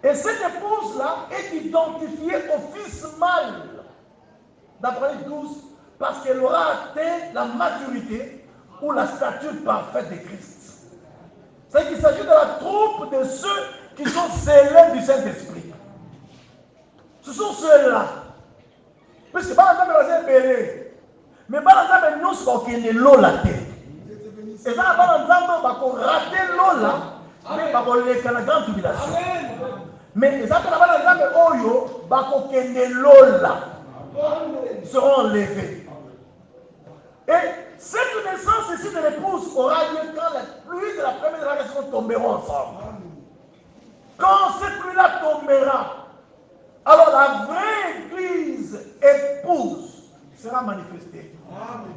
Et cette épouse-là est identifiée au fils mâle d'Apocalypse 12 parce qu'elle aura atteint la maturité ou la stature parfaite de Christ. C'est qu'il s'agit de la troupe de ceux qui sont scellés du Saint-Esprit. Ce sont ceux-là. Puisque par exemple, on est belé. Mais par exemple, nous sommes qui est l'eau la tête. Et ça, par exemple, on va rater l'eau là, mais on va aller dans la grande tribulation. Mais ça, par exemple, Oyo, on va l'eau là. Seront enlevés. Et cette naissance ici de l'épouse aura lieu quand la pluie de la première génération tomberont ensemble. Quand cette pluie-là tombera, alors la vraie église épouse sera manifestée. Amen.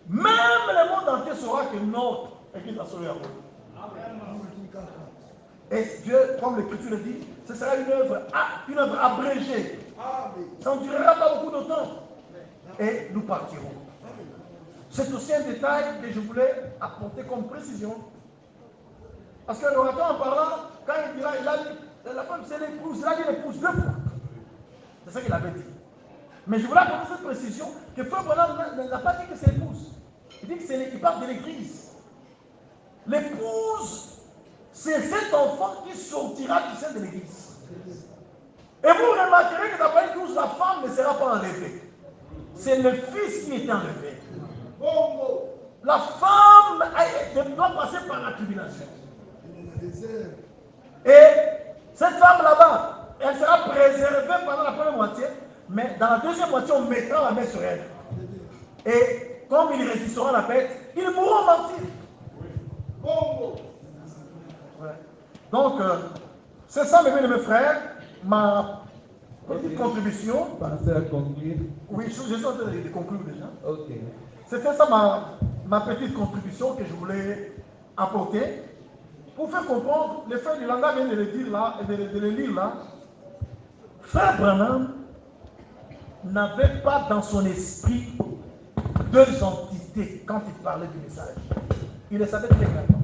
Même le monde entier saura que notre église a sauvé la route. Et Dieu, comme l'Écriture le dit, ce sera une œuvre abrégée. Ça ne durera pas beaucoup de temps. Et nous partirons. C'est aussi un détail que je voulais apporter comme précision. Parce que l'orateur en parlant, quand il dira, il a dit, la femme c'est l'épouse, il a dit l'épouse, c'est ça qu'il avait dit. Mais je voulais apporter cette précision que Frère Branham n'a pas dit que c'est l'épouse. Il dit qu'il parle de l'église. L'épouse, c'est cet enfant qui sortira du sein de l'église. Et vous remarquerez que d'après tous, la femme ne sera pas enlevée. C'est le fils qui est enlevé. La femme doit passer par la tribulation. Et cette femme là-bas, elle sera préservée pendant la première moitié, mais dans la deuxième moitié, on mettra la main sur elle. Et comme ils résisteront à la bête, ils mourront martyrs. Ouais. Donc, c'est ça, mes frères, ma petite contribution. Pensez à conclure. Oui, je suis en train de conclure déjà. Ok. C'était ça ma petite contribution que je voulais apporter pour faire comprendre, les frères du langage viennent de le dire là, et de le lire là. Frère Branham n'avait pas dans son esprit deux entités quand il parlait du message. Il le savait très clairement.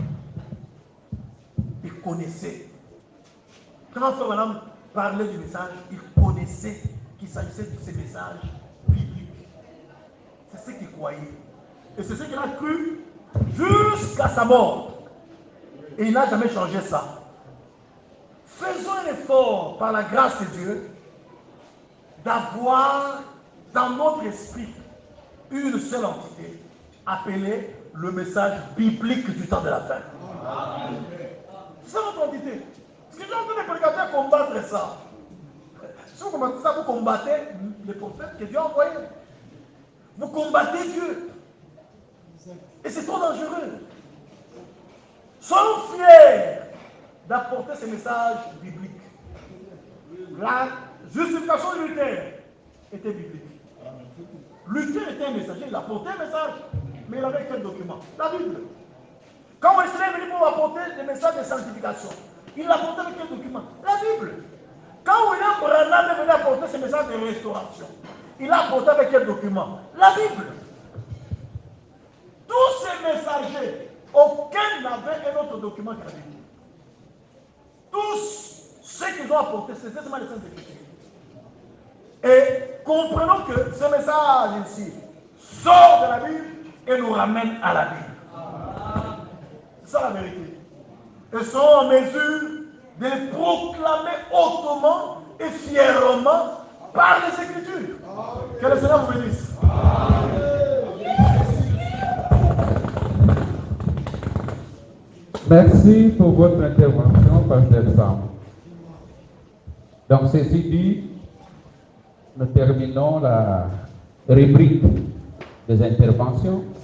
Il connaissait. Quand Frère Branham parlait du message, il connaissait qu'il s'agissait de ce message biblique. C'est ce qu'il croyait. Et c'est ce qu'il a cru jusqu'à sa mort. Et il n'a jamais changé ça. Faisons un effort par la grâce de Dieu d'avoir dans notre esprit une seule entité appelée le message biblique du temps de la fin. C'est ça notre entité. Parce que j'ai entendu les prédicateurs combattre ça. Si vous combattez ça, vous combattez les prophètes que Dieu a envoyés. Vous combattez Dieu. Et c'est trop dangereux. Soyons fiers d'apporter ce message biblique. La justification de Luther était biblique. Luther était un messager, il apportait un message, mais il avait quel document? La Bible. Quand Wesley est venu pour apporter le message de sanctification, il apportait avec quel document? La Bible. Quand William Branham est venu apporter ce message de restauration, il a apporté avec quel document? La Bible. Tous ces messagers, aucun n'avait un autre document que la Bible. Tous ceux qu'ils ont apporté, c'est seulement les Saintes Écritures. Et comprenons que ce message ici sort de la Bible et nous ramène à la Bible. C'est ça la vérité. Ils sont en mesure de le proclamer hautement et fièrement par les Écritures. Que le Seigneur vous bénisse. Merci pour votre intervention, Pasteur Sam. Donc, ceci dit, nous terminons la rubrique des interventions.